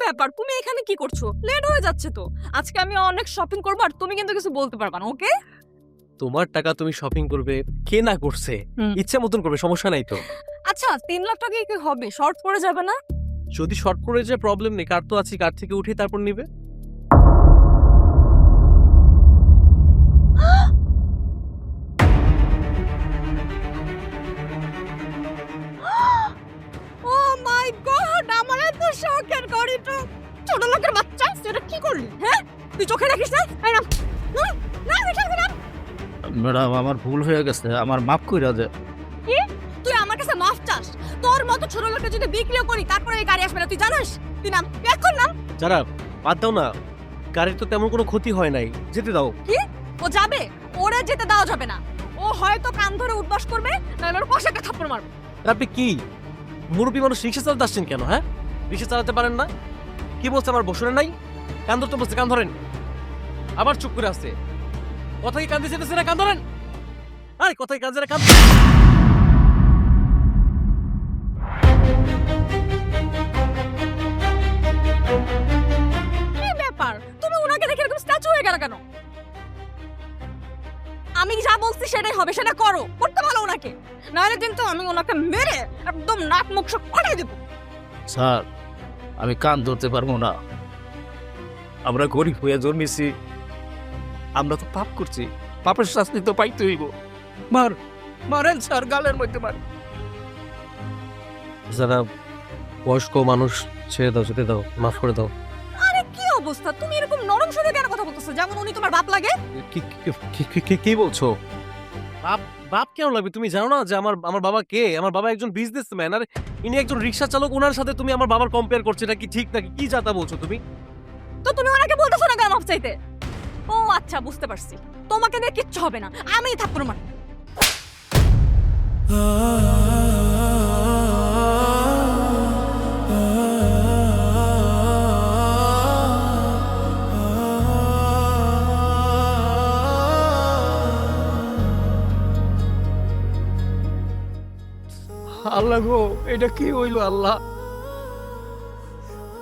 ব্যাপার, তুমি এখানে কি করছো? লেট হয়ে যাচ্ছে তো। আজকে আমি অনেক শপিং করব আর তুমি কিন্তু কিছু বলতে পারবা না, ওকে? তোমার টাকা তুমি শপিং করবে, কে না করছে? ইচ্ছা মতন করবে, সমস্যা নাই তো। আচ্ছা 3 লাখ টাকা কি হবে? শর্ট পড়ে যাবে না? যদি শর্ট করে যে প্রবলেম নেই, কার তো আছে, কার থেকে উঠে তারপর নিবে। ও মাই গড, আমার এত শখের ঘড়িটা। ছোট লোকের বাচ্চা, সেটা কি করলি? হ্যাঁ, তুই চোখে রাখিস না? এই নাম না এটা না। ম্যাডাম আমার ভুল হয়ে গেছে, আমার মাফ কইরা দে। কি? তুই আমার কাছে মাফ চাস? তোর মতো ছোট লোকটা যদি বিক্রিও করি তারপরে এই গাড়ি আসবে না, তুই জানিস? তুই নাম, এখন নাম। যারা বাদ দাও না, গাড়ির তো তেমন কোনো ক্ষতি হয় নাই, যেতে দাও। কি? ও যাবে? ওরে যেতে দেওয়া যাবে না। ও হয়তো কান ধরে উঠবাস করবে, নাহলে ওর কষাকে থাপ্পড় মারবে। আর আপনি কি মুরব্বী মানুষ, রিক্সা চালাতে আসছেন কেন? হ্যাঁ, রিক্সা চালাতে পারেন না? কি বলছে আমার বসরে নাই? কান ধরতে বলছে, কান ধরেন। আবার চুপ করে আসছে। কথাই কান দিচ্ছে না, কান ধরেন। আরে কথাই কান ধরে, কান। কি ব্যাপার? তুমি ওনাকে দেখে এরকম স্ট্যাচু হয়ে গেল কেন? আমি যা বলছি সেটাই হবে, সেটা করো। করতে বলো ওনাকে, নাহলে কিন্তু আমি ওনাকে মেরে একদম নাক মুখ সব ফাটিয়ে দেবো। স্যার আমি কান ধরতে পারবো না, আমরা গরিব হয়ে জন্মেছি, আমরা তো পাপ করছি, পাপের শাস্তি তো পাইতে হইব। মারেন স্যার, গালের মধ্যে মারেন। যারা বয়স্ক মানুষ, ছেড়ে দাও, যেতে দাও, মাফ করে দাও। আরে কি অবস্থা, তুমি এরকম নরম সুরে কেন কথা বলতেছো, যেমন উনি তোমার বাপ লাগে? কি বলছো? বাপ বাপ কেন লাগবে? তুমি জানো না যে আমার আমার বাবা কে? আমার বাবা একজন বিজনেসম্যান, আর ইনি একজন রিক্সা চালক। ওনার সাথে তুমি আমার বাবার কম্পেয়ার করছো, এটা কি ঠিক নাকি? কি যাতা বলছো তুমি? তো তুমি ওনাকে বলতেছো না কেন মাপ চাইতে? ও আচ্ছা, বুঝতে পারছি। তোমাকে নিয়ে কিচ্ছু হবে না, আমিই থাপ্পড় মারব। আল্লাহ গো, এটা কি হইল আল্লাহ?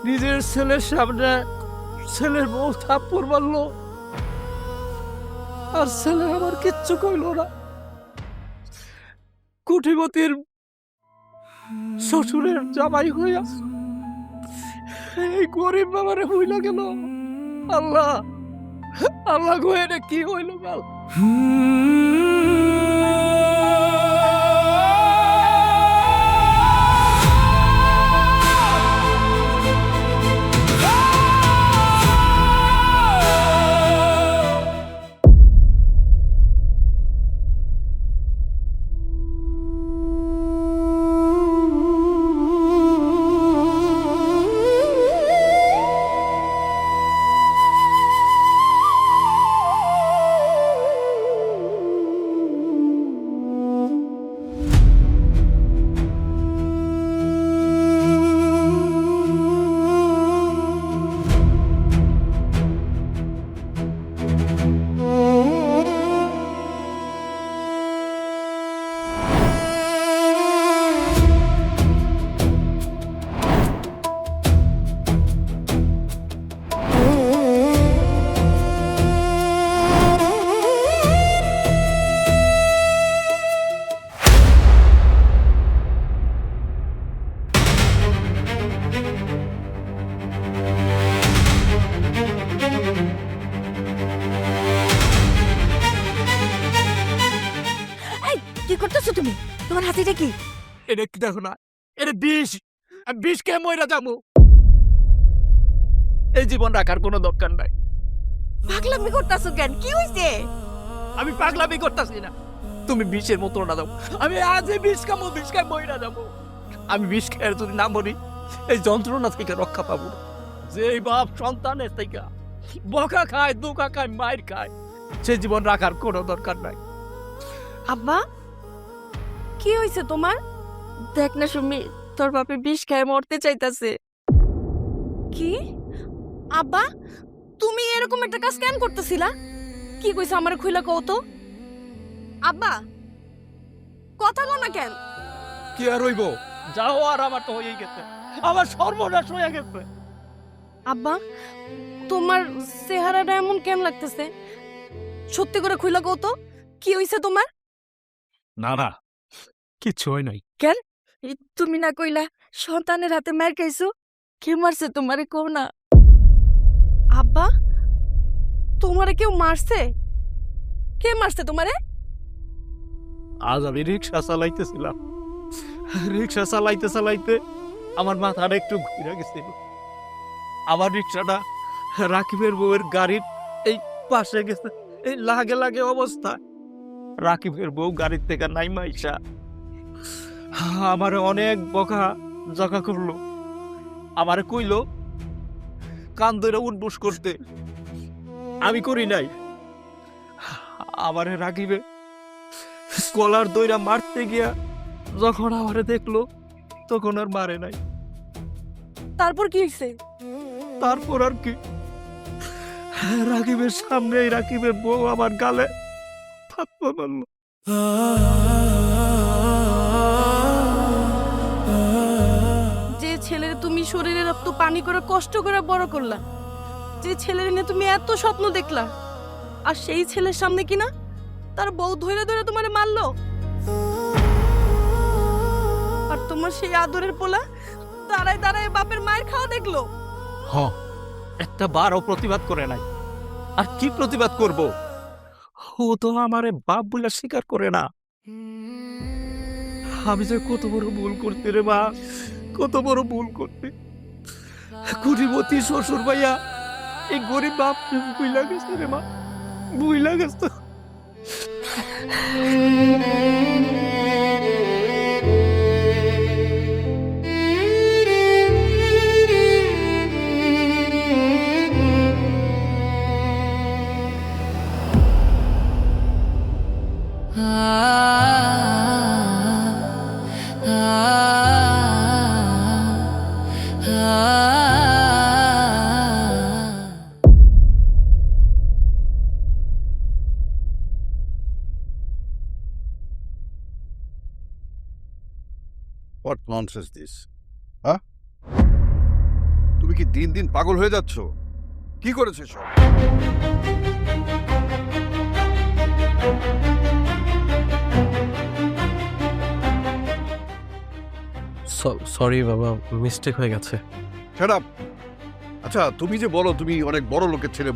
নিজের ছেলের সামনে ছেলের বউ থাপ্পড় মারলো, আর ছেলে আমার কিচ্ছু কইল না। কুঠিপতির শ্বশুরের জামাই হইয়া এই গরিব বাবারে হইলা গেল। আল্লাহ, আল্লাহ গো, এটা কি হইল গাল? এই কি করতেছো তুমি? তোমার হাতিটা কি? এটা কি দেখো না, এটা বিষ। আমি বিষ খেয়ে মইরা যাবো। এই জীবন রাখার কোনো দরকার নাই। পাগলামি করতেছো কেন? কি হইছে? আমি পাগলামি করতেছি না, তুমি বিষের মতো না দাও। আমি আজই বিষ খাবো, বিষ খাই মইরা যাবো। আমি বিষ খেয়ে যদি না মরি, এই যন্ত্রণা থেকে রক্ষা পাবো না। যে বাপ সন্তানের থেকে বকা খায়, ধোকা খায়, মায়ের খায়, সে জীবন রাখার কোনো দরকার নাই। আব্বা, কি হইছে তোমার? দেখ না সুমি, তোর বাপে বিষ খেয়ে মরতে চাইতাছে। কি? আব্বা, তুমি এরকম একটা কাজ কেন করতেছিলা? কি কইছে আমার খুইলা কও তো। আব্বা, কথা কও না কেন? কি আর হইব? যাও, আর আমার তো হয়েই গেছে, আমার সর্বনাশ হয়ে গেছে। আব্বা তোমার চেহারাটা এমন কেন লাগতেছে? সত্যি করে খুইলা কও তো, কি হইছে তোমার? না না, কিচ্ছু হয় নাই। তুমি না কইলা সন্তানের হাতে মার খাইছো? কে মারছে তোমারে কও না। আব্বা তোমারে কেউ মারছে? কে মারছে তোমারে? আজ আমি রিক্সা চালাইতেছিলাম, রিক্সা চালাইতে চালাইতে আমার মাথাটা একটু ঘুরে গেছিল। আমার রিক্সাটা রাকিবের বউয়ের গাড়ির এই পাশে গেছে, এই লাগে লাগে অবস্থা। রাকিবের বউ গাড়ির থেকে নাইমাইসা আমারে অনেক বকা জকা করলো। আমারে কইলো কান ধরে উঠবুস করতে, আমি করি নাই। আমারে রাকিবে কলার দইরা মারতে গিয়া যখন আমারে দেখলো তখন আর মারে নাই। তারপর কি হইছে? তারপর আর কি, রাকিবের সামনে রাকিবের বউ আমার গালে থাপ্পা মারলো। যে ছেলের তুমি শরীরে রক্ত পানি করে কষ্ট করে বড় করলা, যে ছেলের নিয়ে তুমি এত স্বপ্ন দেখলা, আর সেই ছেলের সামনে কিনা তার বউ ধরে ধরে তোমারে মারলো। আর তোমার সেই আদরের পোলা দাঁড়ায় দাঁড়ায় বাপের মায়ের খাওয়া দেখলো। হ, একটা বারও প্রতিবাদ করে নাই। আর কি প্রতিবাদ করব? ও তো আমারে বাপ বলে স্বীকার করে না। আমি যে কত বড় ভুল করতে রে মা, কত বড় ভুল করতে। গরিবতী শ্বশুর ভাইয়া এই গরিব বাপ বুইলা গেছে রে মা, বুইলা গেছে। What nonsense this? হ্যাঁ, তুমি কি দিন দিন পাগল হয়ে যাচ্ছ? কি করেছে সব? সরি বাবা, মিস্টেক হয়ে গেছে। Shut up. আচ্ছা, তুমি যে বলো তুমি অনেক বড় লোকের ছেলে,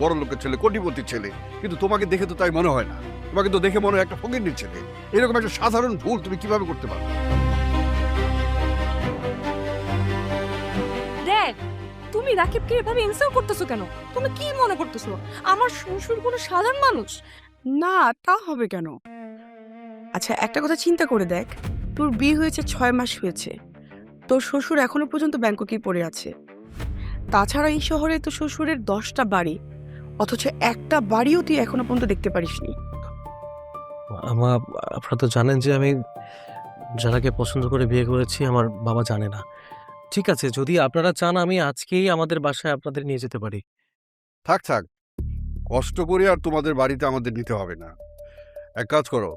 কোটিপতির ছেলে, কিন্তু তোমাকে দেখে তো তাই মনে হয় না। তোমাকে তো দেখে মনে হয় একটা ফকিন্নির ছেলে। এরকম একটা সাধারণ ভুল তুমি কিভাবে করতে পারো? দেখ, তুমি রাকিবকে এভাবে ইনসাল্ট করতেছো কেন? তুমি কি মনে করতেছো আমার শ্বশুর কোনো সাধারণ মানুষ? না, তা হবে কেন? আচ্ছা, একটা কথা চিন্তা করে দেখ, তোর বিয়ে হয়েছে 6 মাস হয়েছে, তোর শ্বশুর এখনো পর্যন্ত ব্যাংককেই পড়ে আছে। তাছাড়া এই শহরে তো শ্বশুরের 10টা বাড়ি, অথচ একটা বাড়িও তুই এখনো পর্যন্ত দেখতে পারিসনি। আপনারা তো জানেন যে আমি যারাকে পছন্দ করে বিয়ে করেছি আমার বাবা জানে না। ঠিক আছে, যদি আপনারা চান আমি আজকেই আমাদের বাসায় আপনাদের নিয়ে যেতে পারি। থাক থাক, কষ্ট করে আর তোমাদের বাড়িতে আমাদের নিতে হবে না। এক কাজ করো,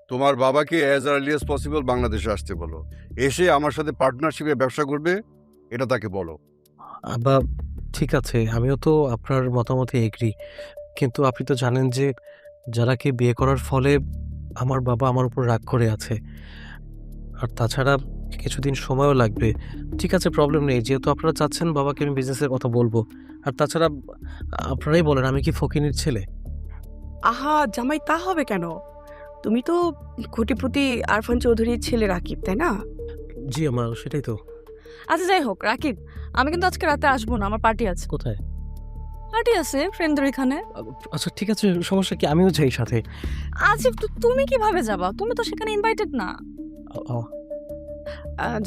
তোমার বাবাকে অ্যাজ আর্লি অ্যাজ পসিবল বাংলাদেশে আসতে বলো। এসে আমার সাথে পার্টনারশিপে ব্যবসা করবে, এটা তাকে বলো। আব্বা ঠিক আছে, আমিও তো আপনার মতামতে এগ্রি, কিন্তু আপনি তো জানেন যে যারাকে বিয়ে করার ফলে আমার বাবা আমার উপর রাগ করে আছে, আর তাছাড়া কিছুদিন সময়ও লাগবে। ঠিক আছে, প্রবলেম নেই, যেহেতু আপনারা চাচ্ছেন বাবাকে আমি বিজনেসের কথা বলবো। আর তাছাড়া আপনারাই বলেন আমি কি ফকিনীর ছেলে? আহা জামাই, তা হবে কেন? তুমি তো কোটিপতি আরফান চৌধুরীর ছেলে রাকিব, তাই না? জি আমার সেটাই তো। আচ্ছা যাই হোক রাকিব, আমি কিন্তু আজকে রাতে আসবো না, আমার পার্টি আছে। কোথায়? পার্টি আছে ফ্রেন্ডদের এখানে। আচ্ছা ঠিক আছে, সমস্যা কি, আমিও যাই সাথে। আচ্ছা তুমি কিভাবে যাবা? তুমি তো সেখানে ইনভাইটেড না।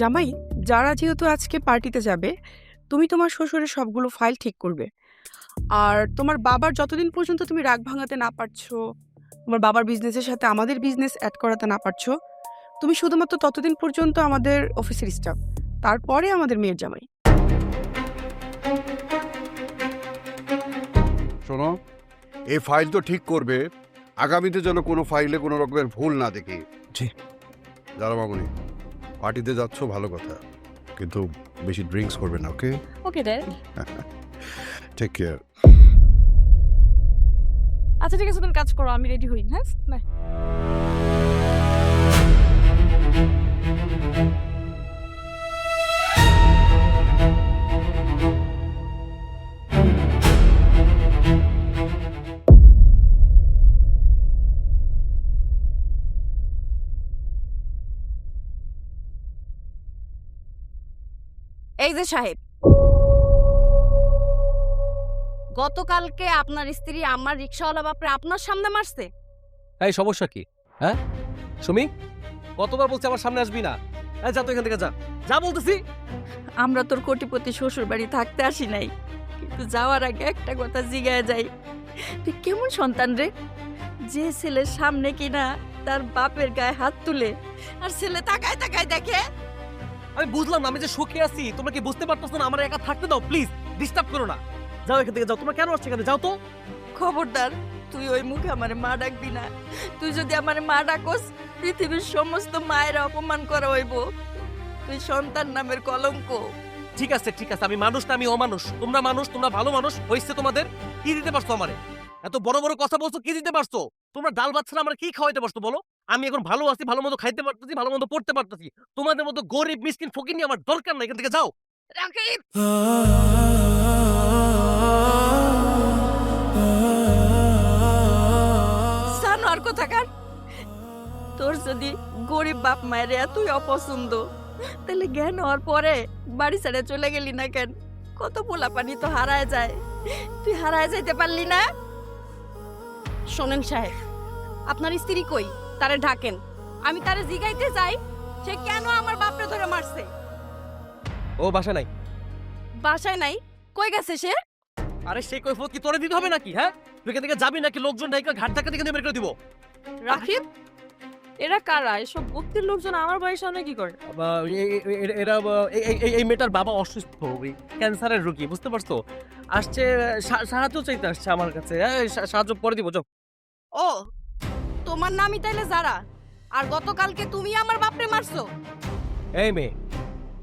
জামাই, যারা যেহেতু আজকে পার্টিতে যাবে, তুমি তোমার শ্বশুরের সবগুলো ফাইল ঠিক করবে। আর তোমার বাবার যতদিন পর্যন্ত তুমি রাগ ভাঙাতে না পারছো, তোমার বাবার বিজনেসের সাথে আমাদের বিজনেস অ্যাড করাতে না পারছো, তুমি শুধুমাত্র ততদিন পর্যন্ত আমাদের অফিসের স্টাফ, তারপরে আমাদের মেয়ের জামাই। শোনো, এই ফাইল তো ঠিক করবে, আগামীতে যেন কোনো ফাইলে কোনো রকমের ভুল না দেখি। জি। যারা মামুনি, পার্টিতে যাচ্ছ ভালো কথা, কিন্তু বেশি ড্রিঙ্কস করবে না, okay? Okay dad. Take care. আচ্ছা ঠিক আছে, তুমি কাজ করো, আমি রেডি হই। হ্যাঁ, বাই। এই যে সাহেব, গতকালকে আপনার স্ত্রী আমার রিক্সাওয়ালা বাপরে আপনার সামনে মারছে। এই সমস্যা কি? হ্যাঁ সুমি, কতবার বলছি আমার সামনে আসবি না? যা তো এখান থেকে, যা যা বলতেছি। আমরা তোর কোটিপতি শ্বশুর বাড়ি থাকতে আসি নাই, কিন্তু যাওয়ার আগে একটা কথা জিগায় যাই, তুই কেমন সন্তান রে, যে ছেলের সামনে কিনা তার বাপের গায়ে হাত তুলে আর ছেলে তাকায় তাকায় দেখে। আমি বুঝলাম না, আমি যে সুখে আছি তোমরা কি বুঝতে পারতেছো না? আমার একা থাকতে দাও প্লিজ, ডিস্টার্ব করো না। যাও এখান থেকে যাও, তোমরা কেন আসছো এখানে? যাও তো। খবরদার, তুই ওই মুখে আমারে মা ডাকবি না। তুই যদি আমারে মা ডাকস, পৃথিবীর সমস্ত মায়ের অপমান করা হইব। তুই সন্তান নামের কলঙ্ক। ঠিক আছে ঠিক আছে, আমি মানুষ না আমি অমানুষ? তোমরা মানুষ, তোমরা ভালো মানুষ। হইছে তোমাদের? কি দিতে পারছো আমারে? এত বড় বড় কথা বলছো, কি দিতে পারছো? তোমরা ডাল ভাত ছাড়া আমার কি খাওয়াইতে পারছো বলো? আমি এখন ভালো আছি, ভালো মতো খাইতে পারতেছি, ভালো মতো পড়তে পারতেছি। তোমাদের মতো গরিব মিসকিন ফকির নিয়ে আমার দরকার নাই। এখান থেকে যাও। রাকিব, সানোয়ার কোথাকার, তোর যদি গরিব বাপ মায়ের এতই অপছন্দ, তাহলে জ্ঞান হওয়ার পরে বাড়ি ছেড়ে চলে গেলি না কেন? কত পোলাপানি তো হারায় যায়, তুই হারায় যাইতে পারলি না? শোনেন সাহেব, আপনার স্ত্রী কই? তারে ঢাকেন, আমি তারে জিগাইতে যাই সে কেন আমার বাপরে ধরে মারছে। ও বাসা নাই। বাসায় নাই? কই গেছে সে? আরে সেই কৈফিয়ত কি তোরে দিতে হবে নাকি? হ্যাঁ, তুই এখান থেকে যাবি নাকি লোকজন ডাইকা ঘাট ধাক্কা থেকে বের করে দিব? রাকিব, এরা কারা? এসব ভক্তির লোকজন আমার বাড়ির সামনে কি করে? এরা এই মেয়েটার বাবা অসুস্থ, ক্যান্সারের রোগী, বুঝতে পারছো? আসছে, সাহায্য চাইতে আসছে আমার কাছে। সাহায্য করে দিব, যাও। ও, তোমার নামই তাইলে যারা, আর গতকালকে তুমি আমার বাপরে মারছো। এই মেয়ে,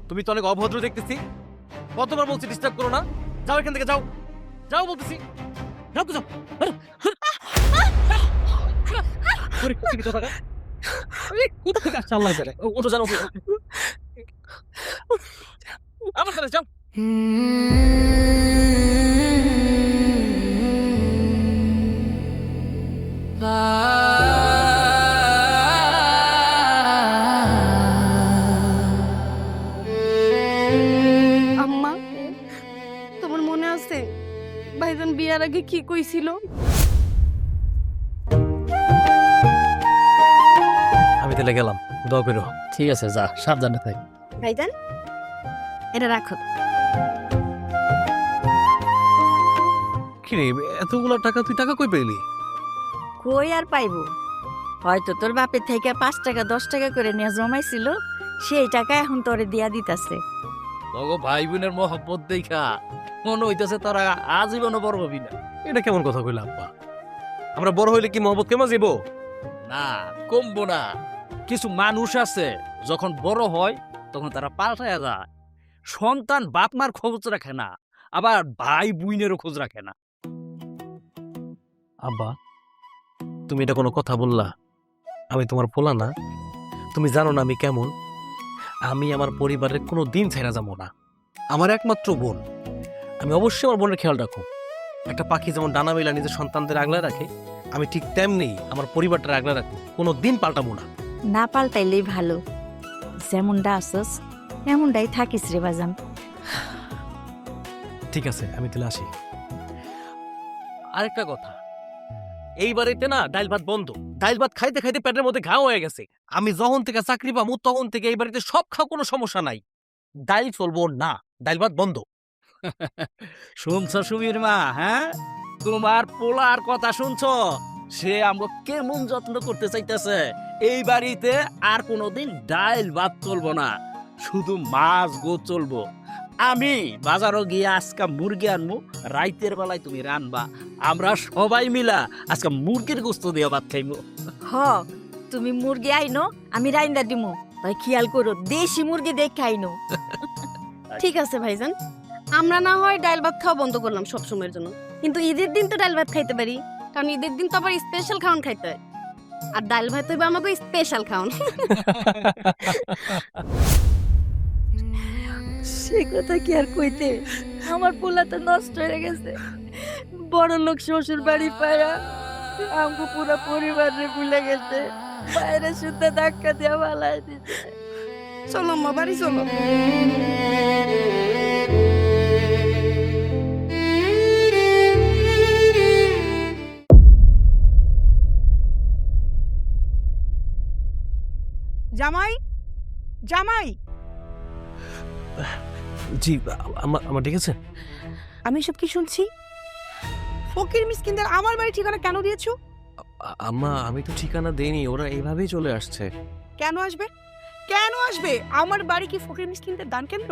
তুমি তো অনেক অভদ্র দেখতেছি। কতবার বলছি ডিস্টার্ব করো না? যাও এখান থেকে, যাও যাও বলতেছি। যাও তো, যাও। ওরে, কি কথা কা? আরে, কোথা থেকে আসছে আল্লাহ জানে। ও তো জানো, আমার সাথে যাও। আম্মা, তোমার মনে আছে ভাইজান বিয়ার আগে কি কইছিল? আমি তাহলে গেলাম, দোয়া করো। ঠিক আছে, যা, সাবধানে থাক। ভাইজান, এটা রাখো। কি রে, এতগুলো টাকা তুই টাকা কই পেলি? কই আর পাইবো? হয়তো তোর বাপের থেকে 5 টাকা 10 টাকা করে নিয়ে জমাইছিল, সেই টাকা এখন তোরে দিয়া দিতাছে। তগো ভাই বোনের মহব্বত দেখা মনে হইতেছে তারা আজীবনও বড় হবি না। এটা কেমন কথা কইলা আব্বা? আমরা বড় হইলে কি মহব্বত কেমন যাবো? না, কমবো না। কিছু মানুষ আছে যখন বড় হয় তখন তারা পাল্টায়া যায়। সন্তান বাপ মার খোঁজ রাখে না, আবার ভাই বোনেরও খোঁজ রাখে না। আব্বা, তুমি এটা কোনো কথা বললা? আমি তোমার পোলা না? তুমি জানো না আমি কেমন? আমি আমার পরিবারের কোনো দিন ছেড়ে যাবো না। আমার একমাত্র বোন, আমি অবশ্যই আমার বোনের খেয়াল রাখো। একটা পাখি যেমন ডানা মেলা নিজের সন্তানদের আগলে রাখে, আমি ঠিক তেমনি আমার পরিবারটা আগলে রাখবো। কোনো দিন পাল্টাবো না। না পাল্টাইলেই ভালো, যেমনটা আসস এমনটাই থাকিস রে বাজান। ঠিক আছে, আমি তাহলে আসি। আরেকটা কথা, এই বাড়িতে না ডাইল ভাত বন্ধ। ডাইল ভাত খাইতে খাইতে পেটের মধ্যে ঘা হয়ে গেছে। আমি যখন থেকে চাকরি পাবো তখন থেকে এই বাড়িতে সব খাও, কোনো সমস্যা নাই। ডাইল চলবো না, ডাইল ভাত বন্ধ। শুনছ সুবীর মা? হ্যাঁ, তোমার পোলার কথা শুনছ? সে আমরা কেমন যত্ন করতে চাইতেছে। এই বাড়িতে আর কোনোদিন ডাইল ভাত চলবো না, শুধু মাছ গো চলবো। আমি বাজারও গিয়ে আজকে মুরগি আনবো, রাইতের বেলায় তুমি রানবা, আমরা সবাই মিলা আজকে মুরগির গোস্ত দিয়ে ভাত খাইবো। হ, তুমি মুরগি আইনো, আমি রাইন্দা দিমু, তাই খেয়াল করো দেশি মুরগি দেখ খাইনো। ঠিক আছে ভাইজান, আমরা না হয় ডাল ভাত খাওয়া বন্ধ করলাম সব সময়ের জন্য, কিন্তু ঈদের দিন তো ডাল ভাত খাইতে পারি, কারণ ঈদের দিন তো আবার স্পেশাল খাওয়ান খাইতে হয়, আর ডাল ভাত হইবে আমাকে স্পেশাল খাওয়ান। সে কথা কি আর কইতে, আমার পোলা তো নষ্ট হয়ে গেছে। বড় লোক শ্বশুর বাড়ি পায়া আমাকে পুরো পরিবারে ভুলে গেছে, বাইরে শুদ্ধ ধাক্কা দিয়া ভালাই দিছে। চলো মা, বাড়ি চলো। জামাই, জামাই, জি আমার ডেকেছেন? আমি এসব কি শুনছি? ফকির মিসকিনদের আমার বাড়ি ঠিকানা কেন দিয়েছো? আম্মা আমি তো ঠিকানা দেইনি, ওরা এইভাবেই চলে আসছে। কেন আসবে? কেন আসবে? আমার বাড়ি কি ফকির মিসকিনদের দান কেন্দ্র?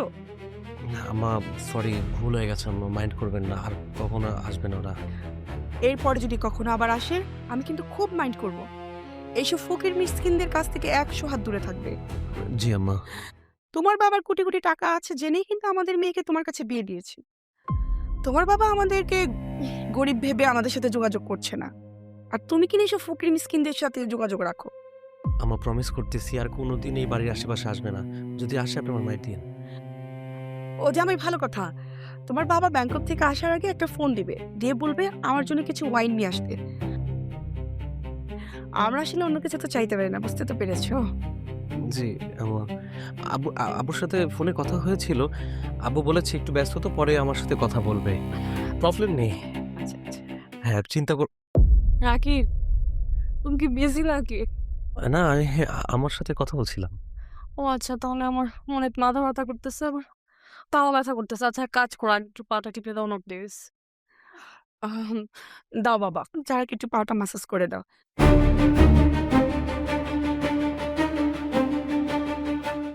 না, আম্মা সরি, ভুল হয়ে গেছে আম্মা, মাইন্ড করবেন না, আর কখনো আসবেন ওরা। এরপরে যদি কখনো আবার আসে আমি কিন্তু খুব মাইন্ড করব। এইসব ফকির মিসকিনদের কাছ থেকে 100 হাত দূরে থাকবে। জি আম্মা। তোমার বাবার কোটি কোটি টাকা আছে জেনেই কিন্তু আমাদের মেয়েকে তোমার কাছে বিয়ে দিয়েছি। তোমার বাবা আমাদেরকে গরিব ভেবে আমাদের সাথে যোগাযোগ করছে না, আর তুমি কিনা এইসব ফকির মিসকিনদের সাথে যোগাযোগ রাখো। আম্মা প্রমিস করতেছি আর কোনোদিন এই বাড়ির আশেপাশে আসবে না, যদি আসে আপনি আমার মায়ের দিন। ও জামাই, ভালো কথা। তোমার বাবা ব্যাংকক থেকে আসার আগে একটা ফোন দিবে, দিয়ে বলবে আমার জন্য কিছু ওয়াইন নিয়ে আসতে। আমরা আসলে অন্য কিছু তো চাইতে পারি না, বুঝতে তো পেরেছো? জি আম্মা। আব্বুর সাথে ফোনে কথা হয়েছিল, আব্বু বলেছে একটু ব্যস্ত, তো পরে আমার সাথে কথা বলবে, প্রবলেম নেই। আচ্ছা আচ্ছা। হ্যাঁ চিন্তা কর রাকি, তুমি কি বিজি নাকি? না, আমার সাথে কথা বলছিলাম। ও আচ্ছা, তাহলে আমার অনেক মাথা ব্যথা করতেছে, আবার তাও ব্যথা করতেছে। আচ্ছা এক কাজ করো, আর একটু পাটা টিপে দাও না প্লিজ। দাও বাবা, যারা একটু পাটা ম্যাসাজ করে দাও।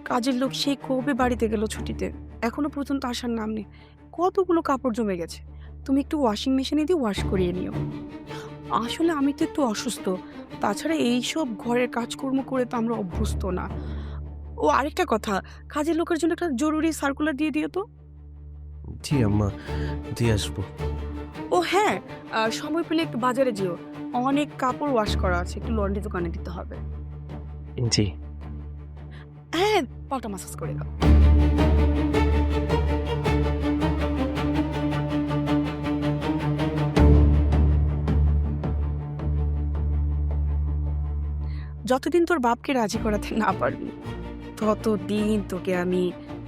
কাজের লোক সেই কবে বাড়িতে গেল ছুটিতে, এখনো পর্যন্ত আসার নাম নেই। কতগুলো কাপড় জমে গেছে, তুমি একটু ওয়াশিং মেশিনে দিয়ে ওয়াশ করিয়ে নিও। আসলে আমি তো একটু অসুস্থ, তাছাড়া এইসব ঘরের কাজকর্ম করে তো আমরা অভ্যস্ত না। ও আরেকটা কথা, কাজের লোকের জন্য একটা জরুরি সার্কুলার দিয়ে দিও তো। জি আম্মা, দিয়ে আসবো। ও হ্যাঁ, সময় পেলে একটু বাজারে যেও, অনেক কাপড় ওয়াশ করা আছে, একটু লন্ড্রি দোকানে দিতে হবে। জি। হ্যাঁ, পাটা ম্যাসাজ করে দাও। যতদিন তোর বাপকে রাজি করাতে না পারবি, ততদিন তোকে আমি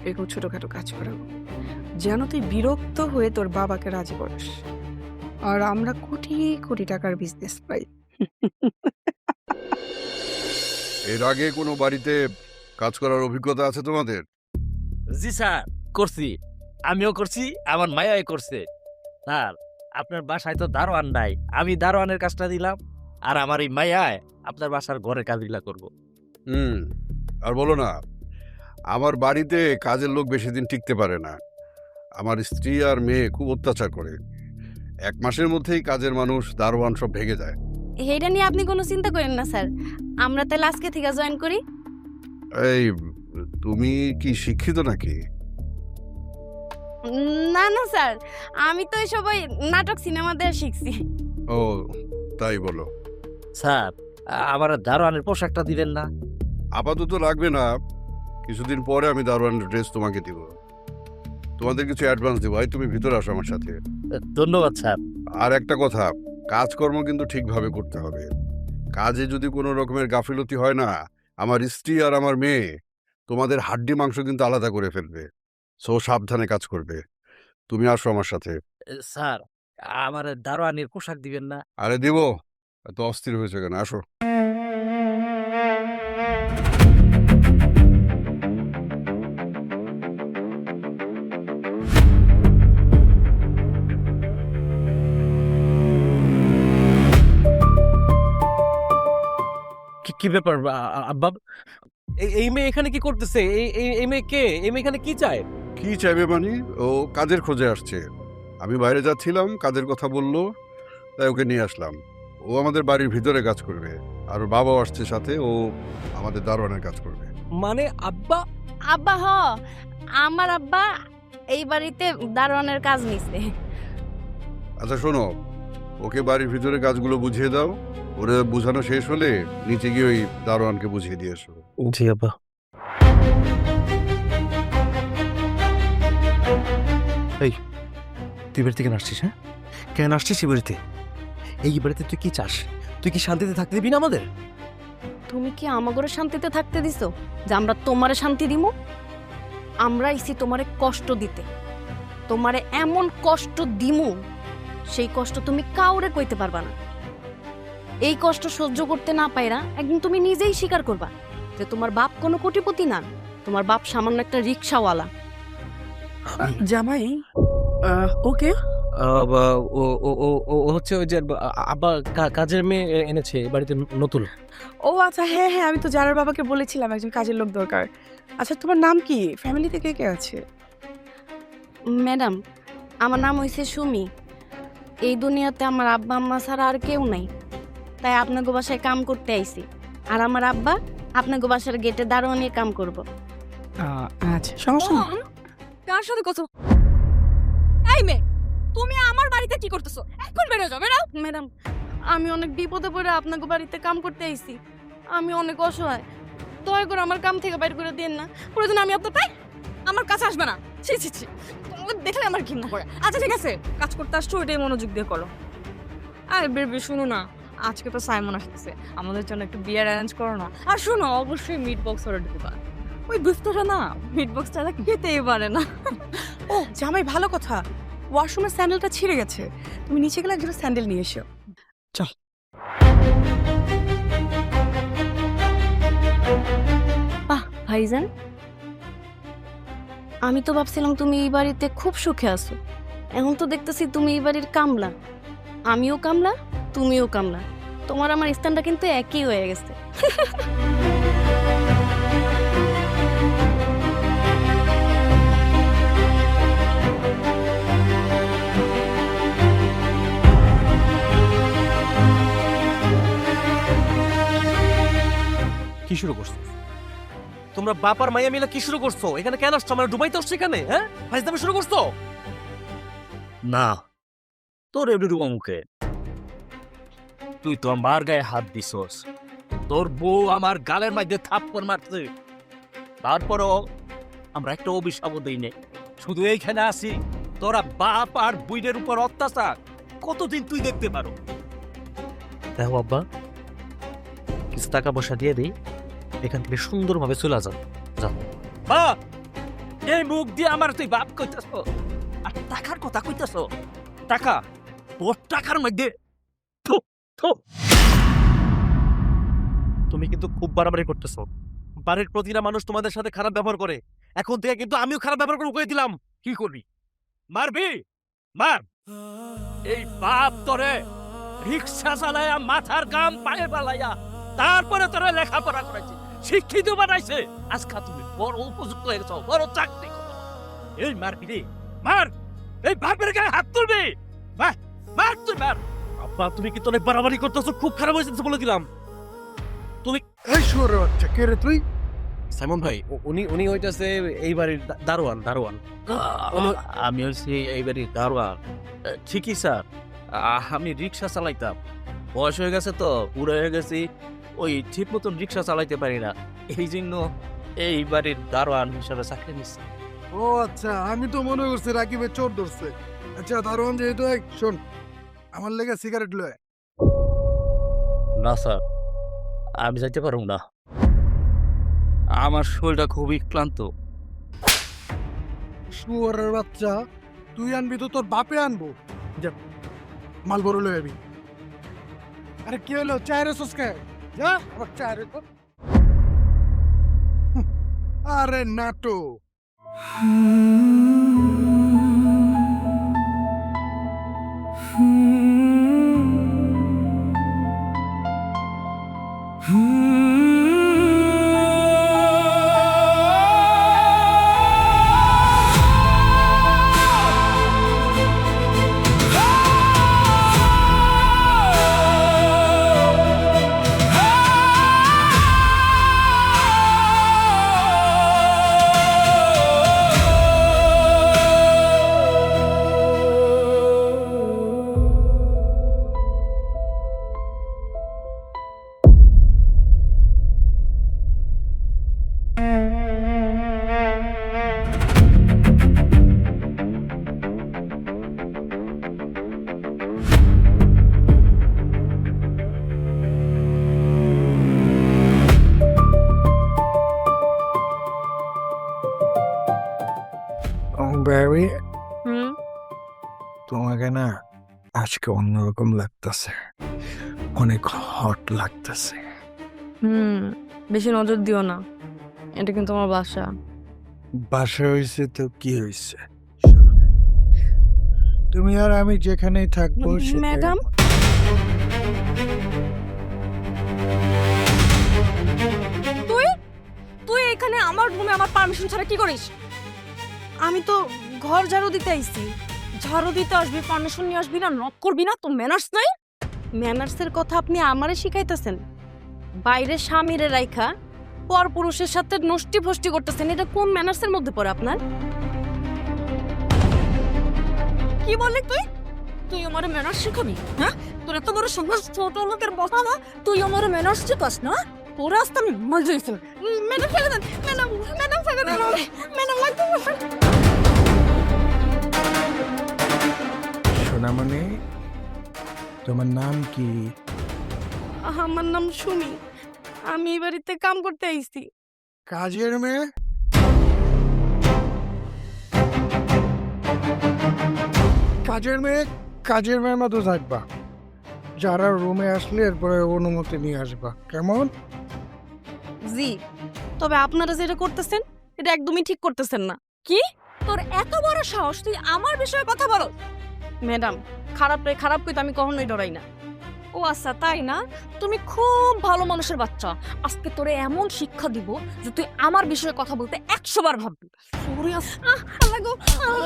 এরকম ছোটখাটো কাজ করাবো, যেন তুই বিরক্ত হয়ে তোর বাবাকে রাজি করিস, আর আমরা কোটি কোটি টাকার বিজনেস পাই। এর আগে কোনো বাড়িতে কাজ করার অভিজ্ঞতা আছে তোমাদের? জি স্যার, করছি, আমিও করছি, আমার মায়াই করছে। স্যার আপনার বাসায় তো দারোয়ান নাই, আমি দারোয়ানের কাজটা দিলাম, আর আমার এই মায়ায় আপনার বাসার ঘরের কাজগুলা করবো। আর বলো না, আমার বাড়িতে কাজের লোক বেশি দিন টিকতে পারে না। আমার স্ত্রী আর মেয়ে খুব অত্যাচার করে, 1 মাসের মধ্যেই কাজের মানুষ দারোয়ান সব ভেঙে যায়। এইটা নিয়ে আপনি কোনো চিন্তা করেন না স্যার, আমরা তাহলে আজকে থেকে জয়েন করি। এই, তুমি কি শিক্ষিত নাকি? না না স্যার, আমি তো এই সবাই নাটক সিনেমা দিয়ে শিখছি। ও তাই বলো। স্যার আমার দারোয়ানের পোশাকটা দিবেন না? আপাতত লাগবে না, কিছুদিন পরে আমি দারোয়ানের ড্রেস তোমাকে দিব। তোমাদের কিছু অ্যাডভান্স দেবো, ভাই তুমি ভিতরে আসো আমার সাথে। ধন্যবাদ স্যার। আর একটা কথা, কাজকর্ম কিন্তু ঠিকভাবে করতে হবে। কাজে যদি কোনো রকমের গাফিলতি হয় না, আমার স্ত্রী আর আমার মেয়ে তোমাদের হাড্ডি মাংস কিন্তু আলাদা করে ফেলবে। সো সাবধানে কাজ করবে। তুমি আসো আমার সাথে। স্যার আমার দারোয়ানের পোশাক দিবেন না? আরে দিব, এত অস্থির হয়েছে কেন, আসো। কি ব্যাপার আব্বা? এই মেয়ে এখানে কি করতেছে? এই মেয়ে কে? এই মেয়ে এখানে কি চায়? কি চাইবে মানে? ও কাজের খোঁজে আসছে। আমি বাইরে যাচ্ছিলাম, কাজের কথা বললো, তাই ওকে নিয়ে আসলাম। ও আমাদের বাড়ির ভিতরে কাজ করবে, আর ওর বাবাও আসছে সাথে, ও আমাদের দারোয়ানের কাজ করবে। মানে আব্বা? আব্বা হ, আমার আব্বা এই বাড়িতে দারোয়ানের কাজ নিছে। আচ্ছা শোনো, ওকে বাড়ির ভিতরে কাজগুলো বুঝিয়ে দাও। ওরে বোঝানো শেষ হলে নিচে গিয়ে ওই দারোয়ানকে বুঝিয়ে দিয়ে এসো। জি আব্বা। এই তুই বাড়ি থেকে আসছিস? হ্যাঁ, কেন আসছিস এই বাড়িতে? এই বাড়িতে তুই কি চাস? তুই কি শান্তিতে থাকতে দিবি না আমাদের? তুমি কি আমাগরে শান্তিতে থাকতে দিছো যে আমরা তোমারে শান্তি দিমু? আমরা ইসি তোমারে কষ্ট দিতে, তোমারে এমন কষ্ট দিমু সেই কষ্ট তুমি কাউরে কইতে পারবা না। এই কষ্ট সহ্য করতে না পাইরা একদিন তুমি নিজেই স্বীকার করবা যে তোমার বাপ কোনো কোটিপতি না, তোমার বাপ সামান্য একটা রিক্সাওয়ালা। জামাই ওকে ও হচ্ছে ওই যে আব্বা কাজের মেয়ে এনেছে বাড়িতে নতুন। ও আচ্ছা, হ্যাঁ হ্যাঁ, আমি তো জারার বাবাকে বলেছিলাম একজন কাজের লোক দরকার। আচ্ছা তোমার নাম কি? ফ্যামিলিতে কে কে আছে? ম্যাডাম, আমার নাম হইছে সুমি। এই দুনিয়াতে আমার আব্বা আম্মা ছাড়া আর কেউ নাই, তাই আপনাকে বাসায় কাম করতে আইছি। আর আমার আব্বা আপনাকে বাসার গেটে দারোয়ানের কাম করব। আচ্ছা সমস্যা না। কার সাথে কথা? এই মেয়ে, তুমি আমার বাড়িতে কি করতেছো? এখন বেরো যাও, বেরো। ম্যাডাম, আমি অনেক বিপদে পড়ে আপনাকে বাড়িতে কাম করতে আইছি। আমি অনেক অসহায়, দয়া করে আমার কাম থেকে বাইর করে দেন না। প্রয়োজন আমি আপনার তাই আমার কাছে আসবে না। ছি ছি ছি, তোমাকে দেখলে আমার ঘৃণা করে। আচ্ছা ঠিক আছে, কাজ করতে আসছো ওইটাই মনোযোগ দিয়ে করো। আরে বেবি শুনো না, আজকে তো সাইমন আসতেছে, আমাদের জন্য একটু বিয়ার অ্যারেঞ্জ করো না। আর শোনো, অবশ্যই মিট বক্স অর্ডার দিবা। ওই দুষ্টটা না মিট বক্স ছাড়া খেতেই পারে না। ও জামাই, ভালো কথা, ওয়াশরুমের স্যান্ডেলটা ছিঁড়ে গেছে, তুমি নিচে গেলে একজন স্যান্ডেল নিয়ে এসো। ভাইজান, আমি তো ভাবছিলাম তুমি এই বাড়িতে খুব সুখে আছো। এখন তো দেখতেছি তুমি এই বাড়ির কামলা। আমিও কামলা, তুমিও কামলা। তোমার আমার স্থানটা কিন্তু একই হয়ে গেছে। কি শুরু করছো তোমরা? বাপার মাইয়া মিলে কি শুরু করছো? এখানে কেন আসছো? আমরা ডুবাইতে আসছো এখানে? হ্যাঁ, ফাইজলামি শুরু করছো? না, তোর এমনি মুখে তুই তো আমার গায়ে হাত দিছস। তোর বউ আমার গালের মধ্যে থাপ্পড় মারছে, তারপরও আমরা একটা অভিশাপও দিই নে। শুধু এইখানে আসি, তোরা বাপ আর বুইনের উপর অত্যাচার কতদিন তুই দেখতে পারো? দেখো আব্বা, কিছু টাকা পয়সা দিয়ে দিই, এখান থেকে সুন্দরভাবে চলে যাও। বা এই মুখ দিয়ে আমার তুই বাপ কইতাছ আর টাকার কথা কইতাছ? টাকা তোর টাকার মধ্যে থু, থু। তুমি কিন্তু খুব বাড়াবাড়ি করতেছো। বাড়ির প্রতিটা মানুষ তোমাদের সাথে খারাপ ব্যবহার করে, এখন থেকে কিন্তু আমিও খারাপ ব্যবহার করে কয়ে দিলাম। কি করবি? মারবি? মার। এই বাপ তোরে রিক্সা চালাইয়া মাথার গাম পায়ে পালাইয়া তারপরে তোরে লেখাপড়া করাইছে, শিক্ষিত বানাইছে। আজকা তুমি বড় উপযুক্ত হয়ে গেছো, বড় চাকরি করো। এই মারবি রে, মার। এই বাপের গায়ে হাত তুলবি? মার, মার, তুই মার। আব্বা, তুমি কিন্তু অনেক বাড়াবাড়ি করতেছো, খুব খারাপ হয়েছে বলে দিলাম। তুমি এই শুয়োরের বাচ্চা, কে রে তুই? সাইমন ভাই, উনি উনি হইতাছে এই বাড়ির দারোয়ান। আমি হচ্ছি এই বাড়ির দারোয়ান। ঠিকই স্যার, আমি রিক্সা চালাইতাম, বয়স হয়ে গেছে তো, বুড়ো হয়ে গেছি, ওই ঠিক মতন রিক্সা চালাইতে পারি না, এই জন্য এই বাড়ির দারোয়ান হিসাবে চাকরি নিচ্ছি। ও আচ্ছা, আমি তো মনে করছি রাকিবের চোর ধরছে। আচ্ছা দারোয়ান যেহেতু, শোন, আমার লেগে সিগারেট লয়। না স্যার, আমি যাইতে পারব না, আমার শরীরটা খুবই ক্লান্ত। শুয়ারের বাচ্চা, তুই আনবি তো তোর বাপে আনবো। যা, মাল বড় লয়ে আবি। আরে কি হলো, চায়ের সোস খায়? যা আবার চায়ের কর। আরে নাটো। বেবি হুম তোমাকে না আজকে অন্যরকম লাগতেছে, অনেক হট লাগতেছে। হুম বেশি নজর দিও না, এটা কিন্তু আমার বাসা। বাসা হয়েছে তো কি হয়েছে, শোনো, তুমি আর আমি যেখানেই থাকবো সেটাই ম্যাডাম তুই তুই এখানে আমার রুমে আমার পারমিশন ছাড়া কি করিস? আমি তো ঘর ঝাড়ু দিতে আইছি। ঝাড়ু দিতে আসবি, পারমিশন নিয়ে আসবি না, নক করবি না, তো ম্যানার্স নাই? ম্যানার্সের কথা আপনি আমারে শিখাইতেছেন? বাইরে স্বামীরে রাইখা পর পুরুষের সাথে নষ্টি ফষ্টি করতেছেন, এটা কোন ম্যানার্সের মধ্যে পড়ে আপনার? কি বললি তুই? তুই আমারে ম্যানার্স শিখাবি? হ্যাঁ, তোর এত বড় সাহস, ছোট লোকের বসা না, তুই আমারে ম্যানার্স শিখাস না? তোরা আসতে আমি মজা হয়েছে। ম্যাডাম ফেলে দেন, ম্যাডাম ম্যাডাম ফেলে দেন, ম্যাডাম লাগবে। সোনামণি, তোমার নাম কি? আমার নাম সুমি, আমি এই বাড়িতে কাম করতে আইছি। কাজের মেয়ে? কাজের মেয়ে, কাজের মেয়ের মতো থাকবা। যারা রুমে আসলে এরপরে অনুমতি নিয়ে আসবা, কেমন? জি, তবে আপনারা যেটা করতেছেন এটা একদমই ঠিক করতেছেন না। কি তোর এত বড় সাহস, তুই আমার বিষয়ে কথা বলো? ম্যাডাম, খারাপ রে খারাপ কইতে আমি কখনোই ডরাই না। ও আচ্ছা তাই না, তুমি খুব ভালো মানুষের বাচ্চা। আজকে তোরে এমন শিক্ষা দিব যে তুই আমার বিষয়ে কথা বলতে 100 বার ভাববি। সরি লাগো,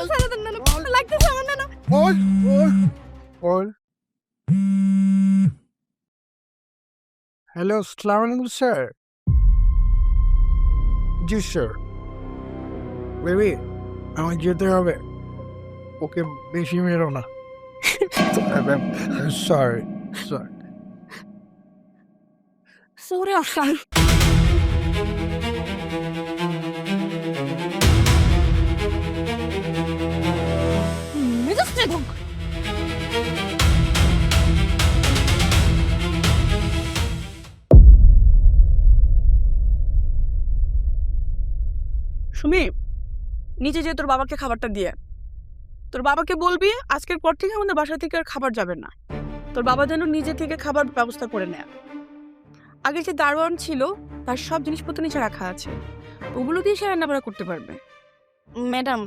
ছেড়ে দেন না, লাগতেছে আমার না। বল বল বল। হ্যালো, আসসালামু আলাইকুম স্যার। জি স্যার। বেবি, আমার যেতে হবে, ওকে বেশি মেরো না। Sorry sorry. সরি আসান। মেজাজটা ঢোক। সুমি, নিচে যে তোর বাবাকে খাবারটা দিয়ে, তোর বাবাকে বলবি আজকের পর থেকে আমাদের বাসা থেকে আর খাবার যাবে না। তোর বাবা যেন নিজে থেকে খাবার ব্যবস্থা করে নেয়। আগে যে দারোয়ান ছিল তার সব জিনিসপত্র নিচে রাখা আছে, ওগুলো দিয়ে সে রান্নাবাড়া করতে পারবে। ম্যাডাম,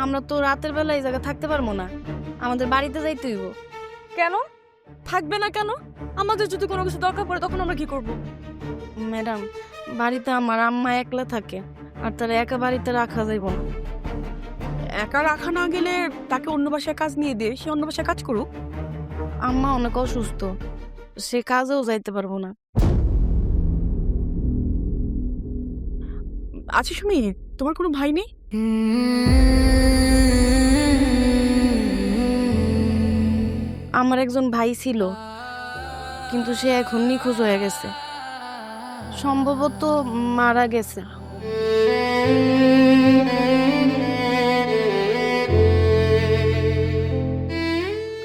আমরা তো রাতের বেলা এই জায়গায় থাকতে পারবো না, আমাদের বাড়িতে যাইতে হইব। কেন থাকবে না কেন? আমাদের যদি কোনো কিছু দরকার পড়ে তখন আমরা কি করব? ম্যাডাম, বাড়িতে আমার আম্মা একলা থাকে, আর তার একা বাড়িতে রাখা যাইব না। একা রাখা না গেলে তাকে অন্য বাসায় কাজ নিয়ে দে, সে অন্য বাসায় কাজ করুক। আম্মা অনেক অসুস্থ, সে কাজেও যাইতে পারবো না। আচ্ছা সুমি, তোমার কোনো ভাই নেই? আমার একজন ভাই ছিল, কিন্তু সে এখন নিখোঁজ হয়ে গেছে, সম্ভবত মারা গেছে।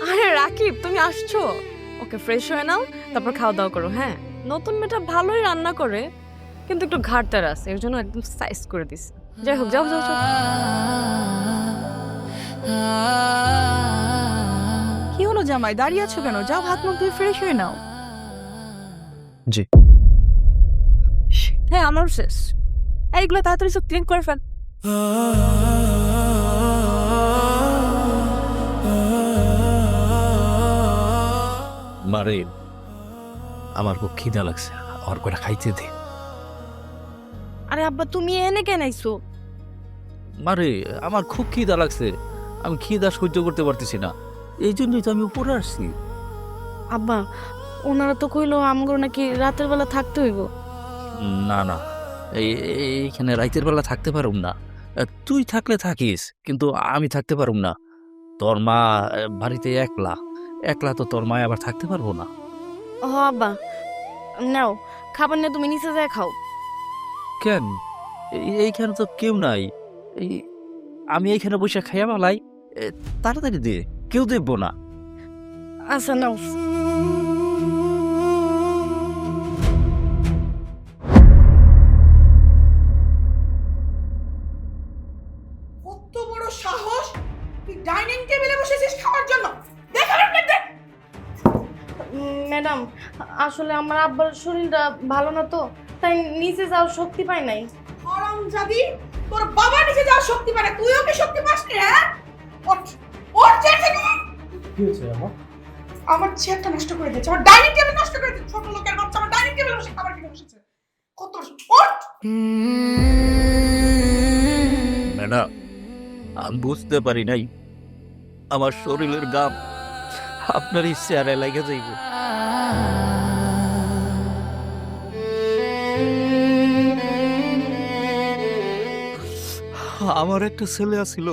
আরে রাকিব, তুমি আসছো? ওকে ফ্রেশ হয়ে নাও, তারপর খাওয়া দাওয়া করো। হ্যাঁ, নতুন মেয়েটা ভালোই রান্না করে, কিন্তু একটু ঘাটতার আছে, এর জন্য একদম সাইজ করে দিস। যাই হোক, যাও যাও যাও। কি হলো জামাই, দাঁড়িয়ে আছো কেন? যাও হাত মুখ ধুয়ে ফ্রেশ হয়ে নাও। জি। হ্যাঁ, আমার শেষ। এইগুলো তাড়াতাড়ি সব ক্লিন করে ফেল। মারে, আমার খুব খিদা লাগছে, আমার কটা খাইতে দে। আরে আব্বা, তুমি এনে কেন আইছো? মারে, আমার খুব খিদা লাগছে, আমি খিদা সহ্য করতে পারতেছি না, এই জন্যই তো আমি উপরে আসছি। আব্বা, ওনারা তো কইলো আমগো নাকি রাতের বেলা থাকতে হইব। না না, এইখানে রাতের বেলা থাকতে পারুম না। তুই থাকলে থাকিস, কিন্তু আমি থাকতে পারুম না। তোর মা বাড়িতে একলা একলা, তো তোর মায় আবার থাকতে পারবো না। ও আব্বা, নাও খাবার নিয়ে তুমি নিচে যায় খাও। কেন? এইখানে তো কেউ নাই, আমি এইখানে বসে খাইয়া মালাই। তাড়াতাড়ি দে, কেউ দেখবো না। আচ্ছা নাও। কত বড় সাহস! ম্যাডাম, আসলে আমার আব্বার শরীরটা ভালো না তো, তাই নিচে যাওয়ার শক্তি পাই নাই। হারামজাদি, তোর বাবা নিচে যাওয়ার শক্তি পায় না, তুইও কি শক্তি পাস না? হ্যাঁ, ওঠ ওঠ চেয়ার থেকে ওঠ। কি হয়েছে আমার? আমার চেয়ারটা নষ্ট করে দিয়েছে, আমার ডাইনিং টেবিল নষ্ট করে দিয়েছে। ছোট লোকের বাচ্চা আমার ডাইনিং টেবিলে বসে খাবার খেতে বসেছে। কত ওঠ। ম্যাডাম, আমি বুঝতে পারি নাই আমার শরীরের গাম আপনার এই চেয়ারে লেগে যাইব। আমার একটা ছেলে আছিল,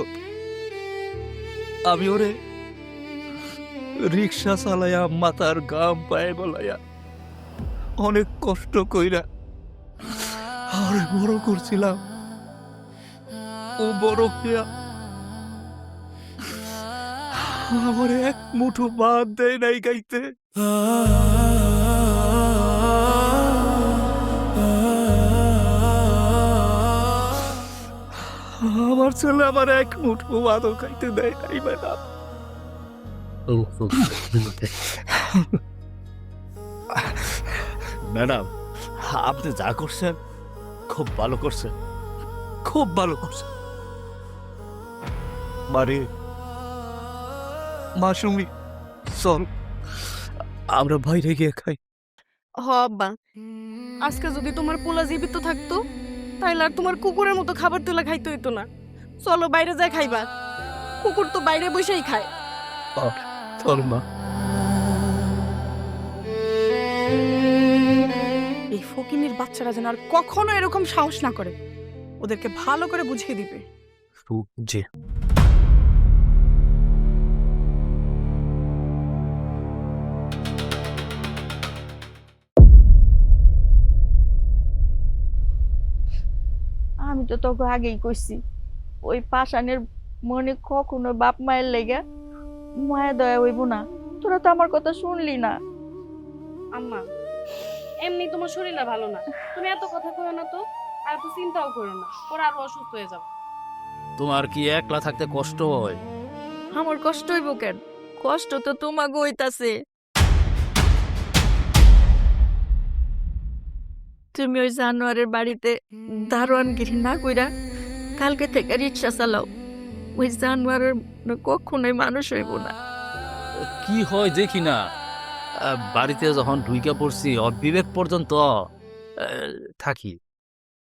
আমি ওরে রিক্সা চালাইয়া মাথার গাম পায়ে বলাইয়া অনেক কষ্ট কইরা আরে বড় করছিলাম। ও বড় হইয়া আমার এক মুঠো ভাত দেয় নাই গাইতে। আমার ছেলে আমার এক মুঠো ভাতও খাইতে দেয় নাই ম্যাডাম। ম্যাডাম, আপনি যা করছেন খুব ভালো করছেন, খুব ভালো করছেন। মারে মাসুমি, চল আমরা বাইরে গিয়ে খাই। হ আব্বা, আজকে যদি তোমার পোলা জীবিত থাকতো তাইলে আর তোমার কুকুরের মতো খাবার তুলে খাইতে হইতো না। চলো বাইরে যাই খাইবা, কুকুর তো বাইরে বসেই খায়। চল মা। এই ফকিনীর বাচ্চারা যেন আর কখনো এরকম সাহস না করে, ওদেরকে ভালো করে বুঝিয়ে দিবে। জি। আমি তো তোকে আগেই কইছি, ওই পাষাণের মনে কখনো বাপ মায়ের লেগে মায়া দয়া হইব না। তোরা তো আমার কথা শুনলি না। আম্মা, এমনি তোমার শরীরটা ভালো না, তুমি এত কথা কইও না তো, আর এত চিন্তাও করো না, ওরা আরো অসুস্থ হয়ে যাবে। তোমার কি একলা থাকতে কষ্ট হয়? আমার কষ্ট হইব কেন? কষ্ট তো তোমাকে হইতাছে। তুমি ওই জানোয়ারের বাড়িতে দারোয়ানগিরি না কইরা কালকে থেকে রিক্সা চালাও। ওই জানোয়ারের কখনোই মানুষ হইব না। কি হয় দেখি না, বাড়িতে যখন ঢুইকা পড়ছি বিবেক পর্যন্ত থাকি।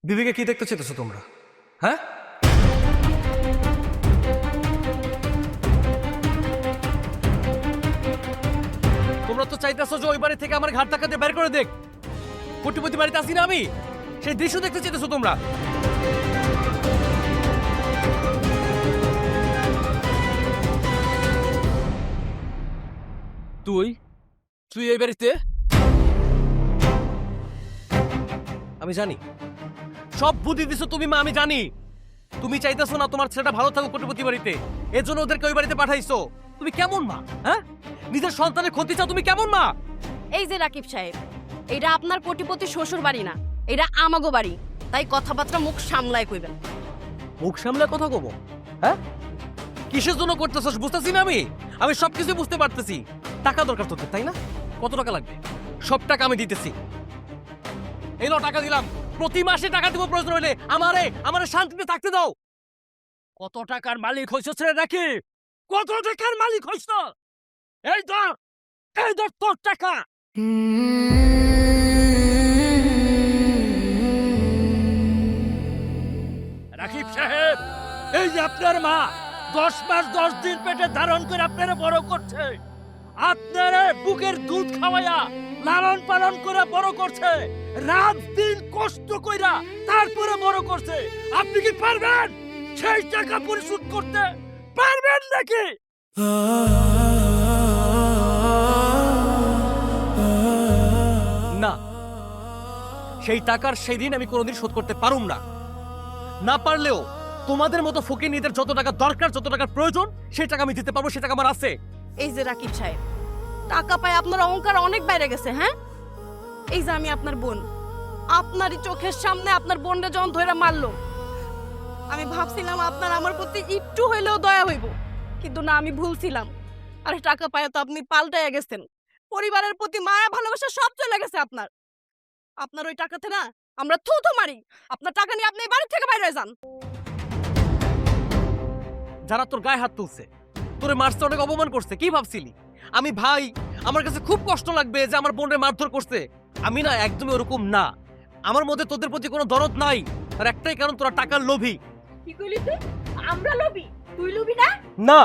বিবেকে কি দেখতে চেতেছো তোমরা? হ্যাঁ, তোমরা তো চাইতেছো যে ওই বাড়ি থেকে আমার ঘাট টাকা দিয়ে বের করে দেখ। কোটিপতি বাড়িতে আসি না আমি, সেই দৃশ্য দেখতে চেতেছো তোমরা। তুই তুই এই বাড়িতে? আমি জানি সব বুদ্ধি দিছো তুমি মা, আমি জানি তুমি চাইতেছো না তোমার ছেলেটা ভালো থাকুক কোটিপতি বাড়িতে, এর জন্য ওদেরকে ওই বাড়িতে পাঠাইছো। তুমি কেমন মা? হ্যাঁ, নিজের সন্তানের ক্ষতি চাও, তুমি কেমন মা? এই যে রাকিব সাহেব, এটা আপনার কোটিপতি শ্বশুর বাড়ি না, এটা আমাগো বাড়ি, তাই কথাবার্তা মুখ সামলায় কইবেন। মুখ সামলে কথা কব? হ্যাঁ, কিসের জন্য করতেছস বুঝতেছি না আমি। আমি সবকিছু বুঝতে পারতেছি। টাকা দরকার তোদের, তাই না? কত টাকা লাগবে? সব টাকা আমি দিতেছি। এই নাও টাকা দিলাম, প্রতি মাসে টাকা দিব প্রয়োজন হলে। আমারে শান্তিতে থাকতে দাও। কত টাকার মালিক হইছ ছেলে নাকি? কত টাকার মালিক হইছ? এই ধর তোর টাকা। রাকিব সাহেব, এই যে আপনার মা 10 মাস 10 দিন পেটে ধারণ করে আপনারা বড় করছে, আপনারা বুকের দুধ খাওয়াইয়া লালন পালন করে বড় করছে, রাত দিন কষ্ট কইরা তারপরে বড় করছে। আপনি কি পারবেন সেই টাকা পরিশোধ করতে? পারবেন নাকি? না, সেই টাকার সেই দিন আমি কোনোদিন শোধ করতে পারুম না। না পারলেও তোমাদের মতো ফকিরনিদের যত টাকা দরকার, যত টাকার প্রয়োজন, সেই টাকা আমি দিতে পারবো, সেই টাকা আমার আছে। এই যে রাকিব সাহেব, টাকা পায় আপনার অহংকার অনেক বাইরে গেছে। হ্যাঁ, এই যে আমি আপনার বোন, আপনারই চোখের সামনে আপনার বোনটা যখন ধরে মারলো, আমি ভাবছিলাম আপনার আমার প্রতি একটু হইলেও দয়া হইব, কিন্তু না, আমি ভুলছিলাম। আরে টাকা পায় তো আপনি পাল্টাইয়া গেছেন। পরিবারের প্রতি মায়া ভালোবাসা সব চলে গেছে আপনার। আপনার ওই টাকাতে না আমরা থু মারি। আপনার টাকা নিয়ে আপনি এই বাড়ি থেকে বাইরে হয়ে যান। যারা তোর গায়ে হাত তুলছে, তোরে মারছে, অনেক অপমান করছে, কি ভাবছিলি আমি ভাই আমার কাছে খুব কষ্ট লাগবে যে আমার বোনের মারধর করছে? আমি না একদমই ওরকম না। আমার মধ্যে তোদের প্রতি কোনো দরদ নাই। আর একটাই কারণ, তোরা টাকার লোভী। কি কইলি তুই? আমরা লোভী? তুই লোভী না? না,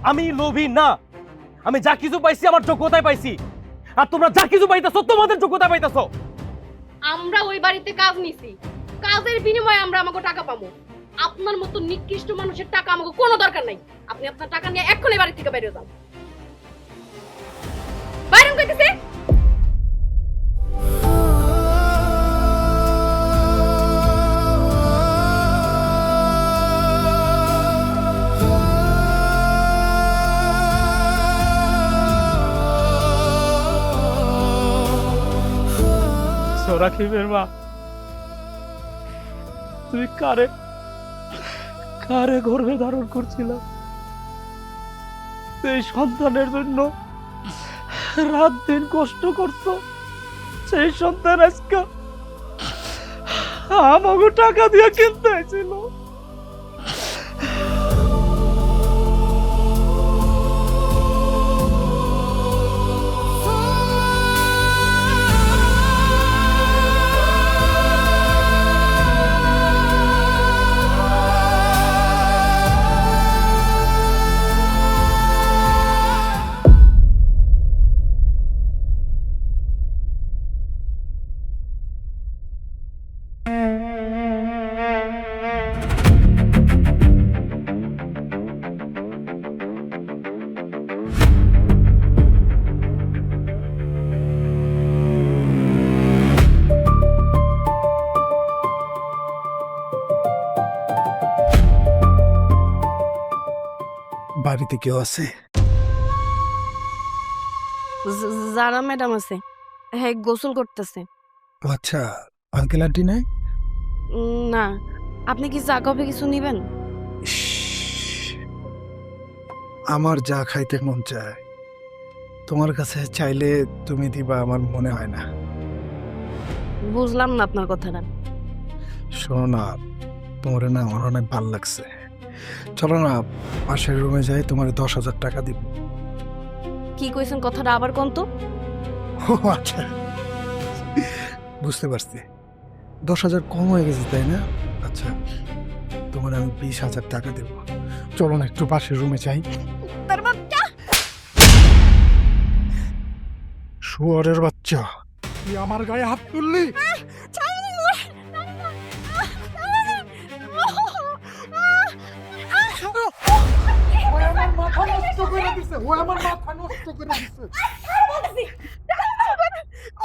আমি লোভী না। আমি যা কিছু পাইছি আমার যোগ্যতায় পাইছি, আর তোমরা যা কিছু পাইতেছো তোমাদের যোগ্যতায় পাইতেছো। আমরা ওই বাড়িতে কাজ নিছি, কাজের বিনিময়ে আমরা আমাকে টাকা পাবো। আপনার মতো নিকৃষ্ট মানুষের টাকা আমাকে কোনো দরকার নাই। আপনি আপনার টাকা নিয়ে এক্ষুনি বাড়ি থেকে বেরিয়ে যান। বাইরে কইতেছে। রাকিবের মা, তুই কারে কারে গর্ভে ধারণ করছিল? এই সন্তানের জন্য রাত দিন কষ্ট করছো, সেই সন্তান আজকে আমাকে টাকা দিয়ে কিনতে হয়েছিল। বাড়িতে কেউ আছে? যারা ম্যাডাম আছে, হ্যাঁ গোসল করতেছে। আচ্ছা, আঙ্কেল আন্টি নাই? না, আপনি কি চা কফি কিছু নিবেন? আমার যা খাইতে মন চায় তোমার কাছে চাইলে তুমি দিবা, আমার মনে হয় না। বুঝলাম না আপনার কথাটা। শোনো না, তোমার না আমার অনেক ভাল লাগছে। চলো না পাশের রুমে যাই, তোমার 10,000 টাকা দিব। কি কইছেন কথাটা আবার কোন তো? ও আচ্ছা, বুঝতে পারছি। 10,000 কম হয়ে গেছে তাই না? আচ্ছা, তোমার আমি 20,000 টাকা দেব। চলো না একটু পাশের রুমে যাই। তার বাচ্চা, শুয়ারের বাচ্চা, তুই আমার গায়ে হাত তুললি? ও আমার মাথা নষ্ট করে দিছে, ও আমার মাথা নষ্ট করে দিছে।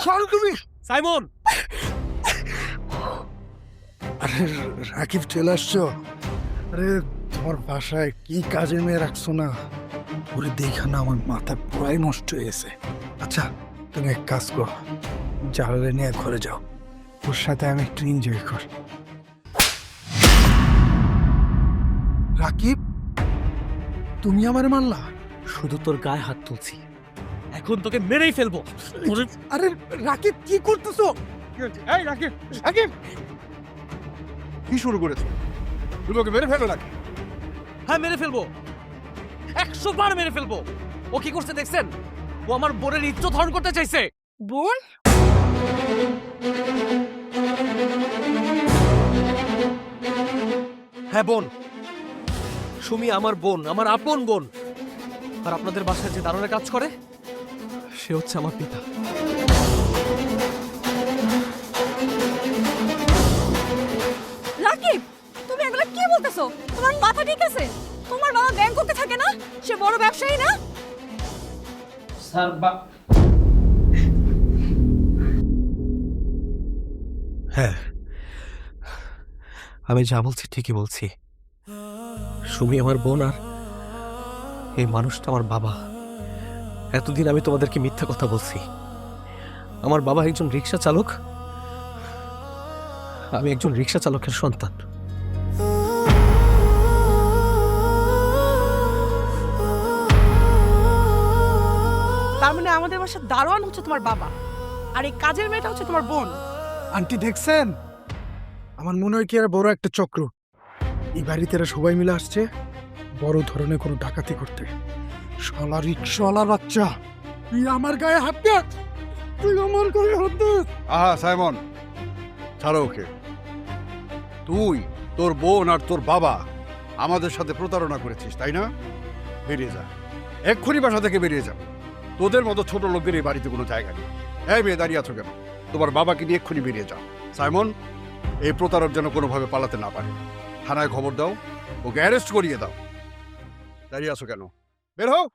ছাড়ো তুমি। সাইমন, আরে রাকিব চলে আসছো? আরে তোমার বাসায় কি কাজে মেয়ে রাখছো না? ওরে দেখা না আমার মাথা পুরাই নষ্ট হয়ে গেছে। আচ্ছা তুমি এক কাজ করো, জালালে নিয়ে ঘরে যাও, ওর সাথে আমি একটু এনজয় করি। রাকিব, তুমি আমার মারলা? শুধু তোর গায়ে হাত তুলছি, এখন তোকে মেরেই ফেলবো। আরে রাকিব কি করতেছো? এই রাকিব, রাকিব কি শুরু করেছো? তুমি ওকে মেরে ফেলো নাকি? হ্যাঁ মেরে ফেলবো, 100 বার মেরে ফেলবো। ও কি করছে দেখছেন? ও আমার বোনের ইজ্জত হরণ করতে চাইছে। বোন? হ্যাঁ বোন, সুমি আমার বোন, আমার আপন বোন। আর আপনাদের বাসায় যে দারোয়ানের কাজ করে সে হচ্ছে আমার পিতা। রাকিব, তুমি এগুলা কি বলতেছো? তোমার মাথা ঠিক আছে? তোমার বাবা ব্যাংককে থাকে না? সে বড় ব্যবসায়ী না? হ্যাঁ, আমি যা বলছি ঠিকই বলছি। সুমি আমার বোন, আর এই মানুষটা আমার বাবা। এতদিন আমি তোমাদেরকে মিথ্যা কথা বলছি। আমার বাবা একজন রিক্সা চালক, আমি একজন রিক্সা চালকের সন্তান। তার মানে আমাদের বাসার দারোয়ান হচ্ছে তোমার বাবা, আর এই কাজের মেয়েটা হচ্ছে তোমার বোন। আন্টি দেখছেন, আমার মনে হয় কি আর বড় একটা চক্র। এই বাড়িতে এরা সবাই মিলে আসছে বড় ধরনের কোনো ডাকাতি করতে। শালা রিক্সাওয়ালার বাচ্চা, তুই আমার গায়ে হাত দেখ, তুই আমার গায়ে হাত দেখ। আহা সাইমন, ছাড়ো ওকে। তুই, তোর বোন আর তোর বাবা আমাদের সাথে প্রতারণা করেছিস, তাই না? বেরিয়ে যা, এক্ষুনি বাসা থেকে বেরিয়ে যাবে। তোদের মতো ছোট লোকদের এই বাড়িতে কোনো জায়গা নেই। এই মেয়ে, দাঁড়িয়ে আছো কেন? তোমার বাবাকে নিয়ে এক্ষুনি বেরিয়ে যাও। সাইমন, এই প্রতারক যেন কোনোভাবে পালাতে না পারে। থানায় খবর দাও, ওকে অ্যারেস্ট করিয়ে দাও। দাঁড়িয়ে আছো কেন? বের হও।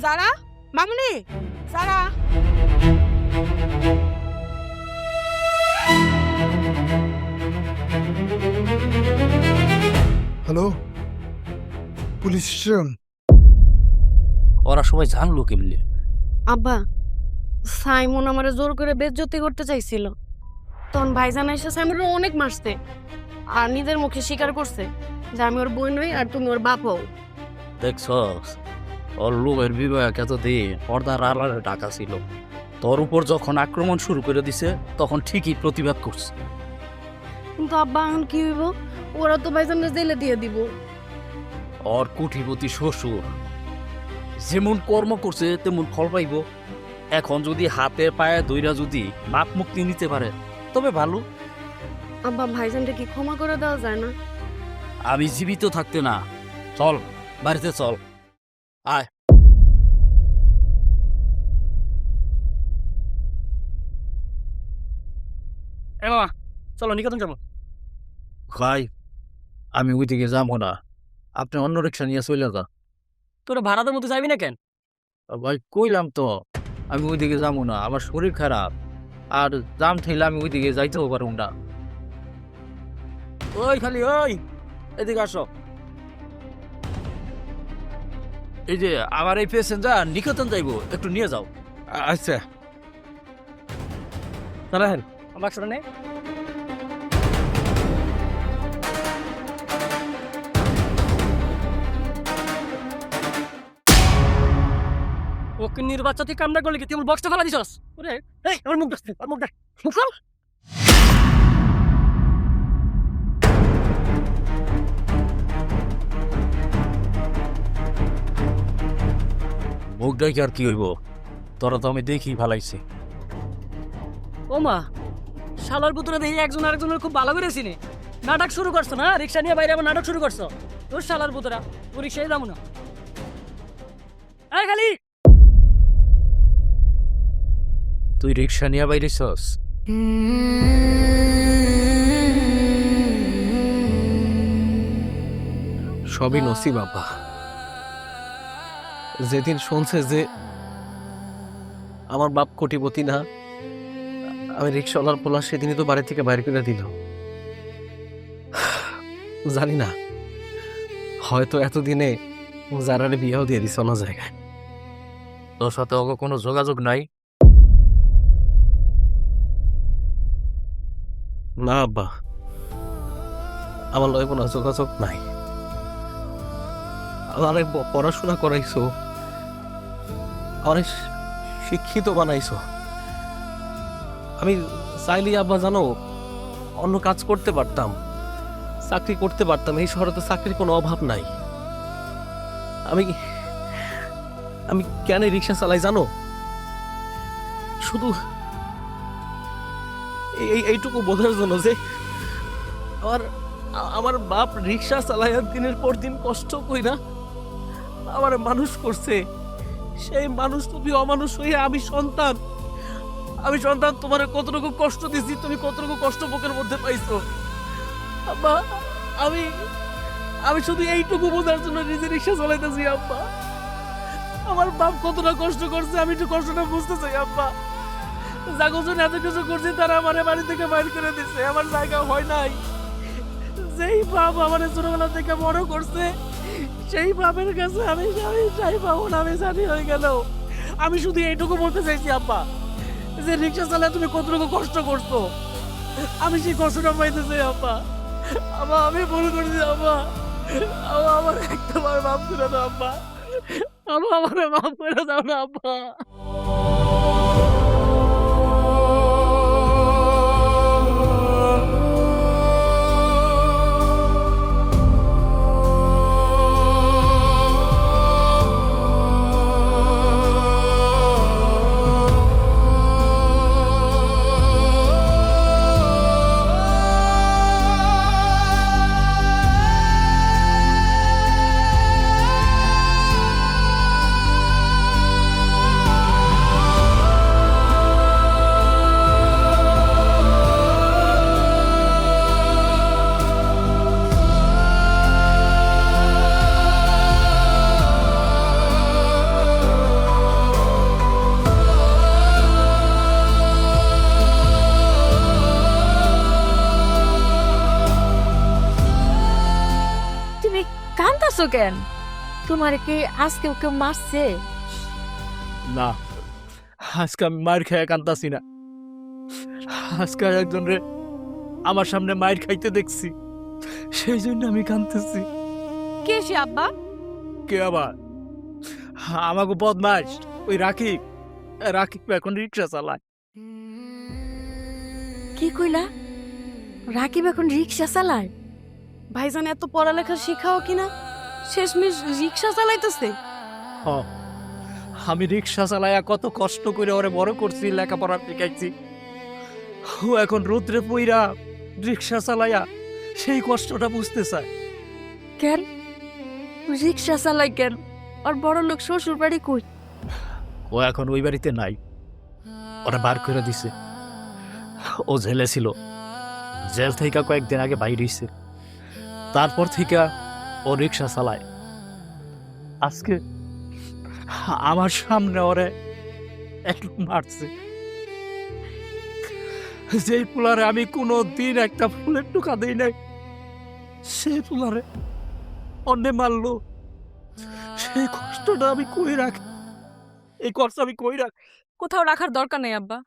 যারা, মামুনি, যারা। Hello, police station? ওরা সবাই জানলো কেমনে? আব্বা, সাইমন আমারে জোর করে বেজ্জতি করতে চাইছিল, তখন ভাইজান এসে সাইমনকে অনেক মারছে আর নিজের মুখে স্বীকার করছে যে আমি ওর বোন নই আর তুমি ওর বাপ হও। দেখছস, ওর লোকের বিবেক এতদিন পর্দার আড়ালে ঢাকা ছিল। তোর উপর যখন আক্রমণ শুরু করে দিছে তখন ঠিকই প্রতিবাদ করছে। কিন্তু আব্বা এখন কি হইব? ওরা তো ভাইজানকে জেলে দিয়ে দিব। ওর কোটিপতি শ্বশুর যেমন কর্ম করছে তেমন ফল পাইব। এখন যদি হাতে পায়ে দইরা যদি মাপ মুক্তি নিতে পারে তবে ভালো। আব্বা, ভাইজানকে কি ক্ষমা করে দেওয়া যায় না? আমি জীবিত থাকতে না। চল বাড়িতে চল, আয়। এ মামা, চলো নিকেতন যাবো। ভাই, আমি ওইদিকে যাবো না, আপনি অন্য রিক্সা নিয়ে চলে যান। তোরা ভাড়াদের মধ্যে যাবি না কেন? ভাই কইলাম তো আমি ওইদিকে যাবো না, আমার শরীর খারাপ, আর জাম ঠেলে আমি ওইদিকে যাইতেও পারব না। ওই খালি ওই, এদিকে আসো। এই যে আমার এই প্যাসেঞ্জার নিকেতন যাইবো, একটু নিয়ে যাও। আচ্ছা, তাহলে হ্যাঁ আমার সাথে নেই। ওকে নির্বাচন থেকে কামনা করলে কি তুই আমার বক্সটা ফেলা দিছস? ওরে এই আমার মুখ দেখতে, আমার মুখ দেখ, মুখ খোল। মুখ দেখি আর কি হইব, তোরা তো আমি দেখি ভালাইছি। ও মা, শালার পুত্র দেখি একজন আরেকজনের খুব ভালো করে চিনি। নাটক শুরু করছো না, রিক্সা নিয়ে বাইরে আবার নাটক শুরু করছো। তোর শালার পুত্রা, ও রিক্সায় যাবো না। এই খালি তুই রিক্সা নিয়ে বাইরেছস? সবই নসিব আব্বা। যেদিন শুনছে যে আমার বাপ কোটিপতি না, আমি রিক্সাওয়ালার পোলা, সেদিনই তো বাড়ি থেকে বাইরে করে দিল। জানি না, হয়তো এতদিনে যারারে বিয়েও দিয়ে দিস অন্য জায়গায়। তোর সাথে ওকে কোনো যোগাযোগ নাই? না আব্বা, আমার লয় কোনো যোগাযোগ নাই। আমারে পড়াশোনা করাইছো, আমারে শিক্ষিত বানাইছো। আমি চাইলেই আব্বা জানো অন্য কাজ করতে পারতাম, চাকরি করতে পারতাম। এই শহরে তো চাকরির কোনো অভাব নাই। আমি আমি কেন রিক্সা চালাই জানো? শুধু এইটুকু বোঝার জন্য যে আমার বাপ রিক্সা চালায় দিনের পর দিন কষ্ট কইরা আমার মানুষ করছে। সেই মানুষ তুমি অমানুষ হয়ে আমি সন্তান তোমার কতটুকু কষ্ট দিছি, তুমি কতটুকু কষ্ট বুকের মধ্যে পাইছো আব্বা। আমি আমি শুধু এইটুকু বোঝার জন্য নিজে রিক্সা চালাইতেছি আব্বা। আমার বাপ কতটা কষ্ট করছে আমি একটু কষ্টটা বুঝতে চাই আব্বা। জাগজন এত কিছু করছে, তারা আমার বাড়ি থেকে বাইর করে দিচ্ছে, আমার জায়গা হয় নাই। যেই বাপ আমার ছোটবেলা থেকে বড় করছে, সেই বাপের কাছে আমি চাই পাবো না, আমি জানি হয়ে গেল। আমি শুধু এইটুকু বলতে চাইছি আব্বা, যে রিক্সা চালায় তুমি কতটুকু কষ্ট করছো, আমি সেই কষ্টটা পাইতে চাই আব্বা। আব্বা আমি ভুল করছি আব্বা। আব্বা আমার একটা বার মাফ করে দাও আব্বা। আব্বা আমার মাফ করে দাও না আব্বা। তুমি কান্দাছো কেন? তোমার কি আজকে কেউ মারছে? না, আজকে আমি মায়ের খেয়ে কান্দাছি না। আজকে একজন রে আমার সামনে মায়ের খাইতে দেখছি, সেই জন্য আমি কান্দতেছি। কে সে আব্বা? কে আবার? আমাকে বদমাস ওই রাকিব। রাকিব এখন রিক্সা চালায়। কি কইলা? রাকিব এখন রিক্সা চালায়? ভাইজান এত পড়ালেখা শিখাও কিনা শেষমেশ রিক্সা চালাইতেছে। হ, আমি রিক্সা চালাইয়া কত কষ্ট করে ওরে বড় করছি, লেখাপড়া শিখাইছি। ও এখন রোদ্রে পইরা রিক্সা চালাইয়া সেই কষ্টটা বুঝতে চায়। কেন রিক্সা চালায় কেন? আর বড় লোক শ্বশুর বাড়ি কই? ও এখন ওই বাড়িতে নাই, ওরা বার করে দিছে। ও জেলে ছিল, জেল থেকে কয়েকদিন আগে বাইরে হইছে। তারপর থেকে ও রিক্সা চালায়। আজকে আমার সামনে ওরে একটু মারছে। যেই ফুলারে আমি কোনো দিন একটা ফুলের টুকা দিই নাই, সেই ফুলারে অন্য মারলো। সেই কষ্টটা আমি কই রাখি? এই কষ্ট আমি কই রাখি? কোথাও রাখার দরকার নেই আব্বা।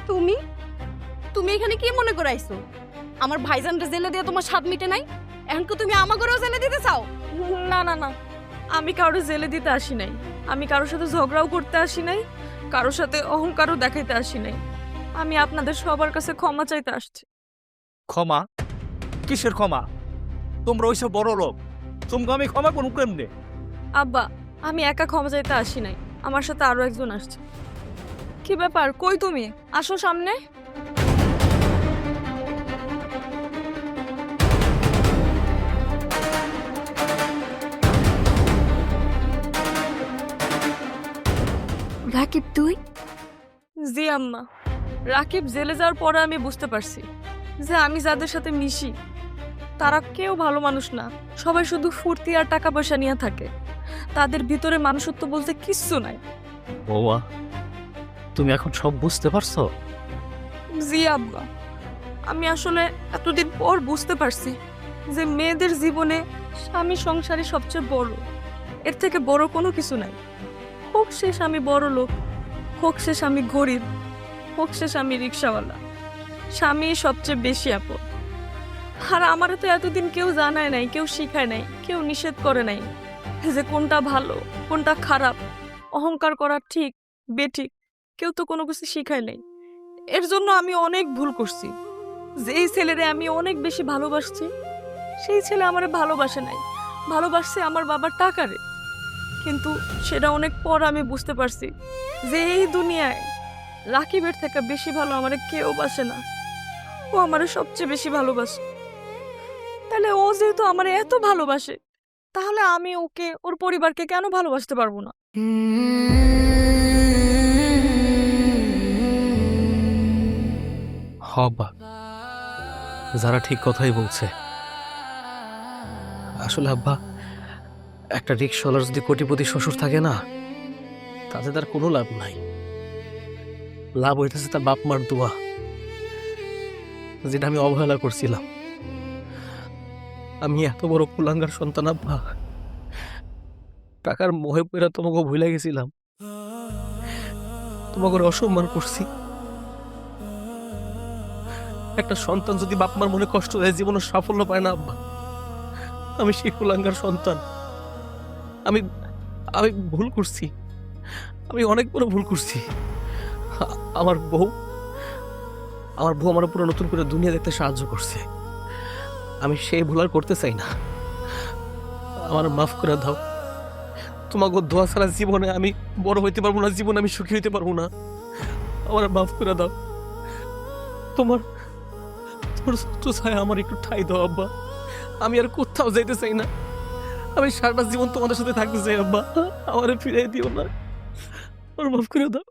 তুমি তুমি এখানে কি মনে করে আইছো? আমার ভাইজানরে জেলে দিয়ে তোমার স্বাদ মিটে নাই, এখন কি তুমি আমাকেও জেলে দিতে চাও? না না না, আমি কারো জেলে দিতে আসি নাই। আমি কারোর সাথে ঝগড়াও করতে আসি নাই, কারোর সাথে অহংকারও দেখাইতে আসি নাই। আমি আপনাদের সবার কাছে ক্ষমা চাইতে আসছি। ক্ষমা? কিসের ক্ষমা? তোমরা ওইসব বড় লোক, তোমরা আমি ক্ষমা করুন কেমনে? আব্বা, আমি একা ক্ষমা চাইতে আসি নাই, আমার সাথে আরো একজন আসছে। কি ব্যাপার, কই তুমি? আসো সামনে। রাকিব তুই? জি আম্মা, রাকিব জেলে যাওয়ার পরে আমি বুঝতে পারছি যে আমি যাদের সাথে মিশি তারা কেউ ভালো মানুষ না। সবাই শুধু ফুর্তি আর টাকা পয়সা নিয়ে থাকে, তাদের ভিতরে মানুষত্ব বলতে কিচ্ছু নাই। বৌমা, তুমি এখন সব বুঝতে পারছো? জি আব্বা, আমি আসলে এতদিন পর বুঝতে পারছি যে মেয়েদের জীবনে স্বামী সংসারই সবচেয়ে বড়। এর থেকে বড় কোনো কিছু নাই। হোক সে স্বামী বড় লোক, হোক সে স্বামী গরিব, হোক সে স্বামী রিক্সাওয়ালা, স্বামী সবচেয়ে বেশি আপন। আর আমারও তো এতদিন কেউ জানায় নাই, কেউ শিখায় নাই, কেউ নিষেধ করে নাই যে কোনটা ভালো কোনটা খারাপ, অহংকার করা ঠিক বেঠিক, কেউ তো কোনো কিছু শিখায় নাই। এর জন্য আমি অনেক ভুল করছি। যেই ছেলেরে আমি অনেক বেশি ভালোবাসছি, সেই ছেলে আমারে ভালোবাসে নাই, ভালোবাসছে আমার বাবার টাকারে। কিন্তু সেটা অনেক পর আমি বুঝতে পারছি যে এই দুনিয়ায় রাকিবের থেকে বেশি ভালো আমারে কেউ বাসে না। ও আমারে সবচেয়ে বেশি ভালোবাসে। তাহলে ও যেহেতু আমারে এত ভালোবাসে, তাহলে আমি ওকে, ওর পরিবারকে কেন ভালোবাসতে পারবো না? হবা, যারা ঠিক কথাই বলছে। আসলে আব্বা, একটা রিক্সাওয়ালার যদি কোটিপতি শ্বশুর থাকে না, তাতে তার কোনো লাভ নাই। লাভ হইতেছে তার বাপ মার দোয়া, যেটা আমি অবহেলা করছিলাম। আমি এত বড় কুলাঙ্গার সন্তান আব্বা, টাকার মোহে পড়ে তোমাকে ভুলে গেছিলাম। তোমাকে অসম্মান করছি। একটা সন্তান যদি বাপ মার মনে কষ্ট দেয়, জীবনে সাফল্য পায় না আব্বা। আমি সেই কুলাঙ্গার সন্তান। আমি আমি ভুল করছি, আমি অনেক বড় ভুল করছি। আমার বউ আমার পুরো নতুন করে দুনিয়া দেখতে সাহায্য করছে। আমি সেই ভুল আর করতে চাই না। আমার মাফ করে দাও। তোমাকে দোয়া ছাড়া জীবনে আমি বড় হইতে পারবো না, জীবনে আমি সুখী হইতে পারবো না। আমার মাফ করে দাও। তোমার ছোট ছায়া আমার একটু ঠাই দাও আব্বা। আমি আর কোথাও যাইতে চাই না। আমি সারাটা জীবন তোমাদের সাথে থাকতে চাই আব্বা। আমারে ফিরিয়ে দিও না, আমার মাফ করে দাও।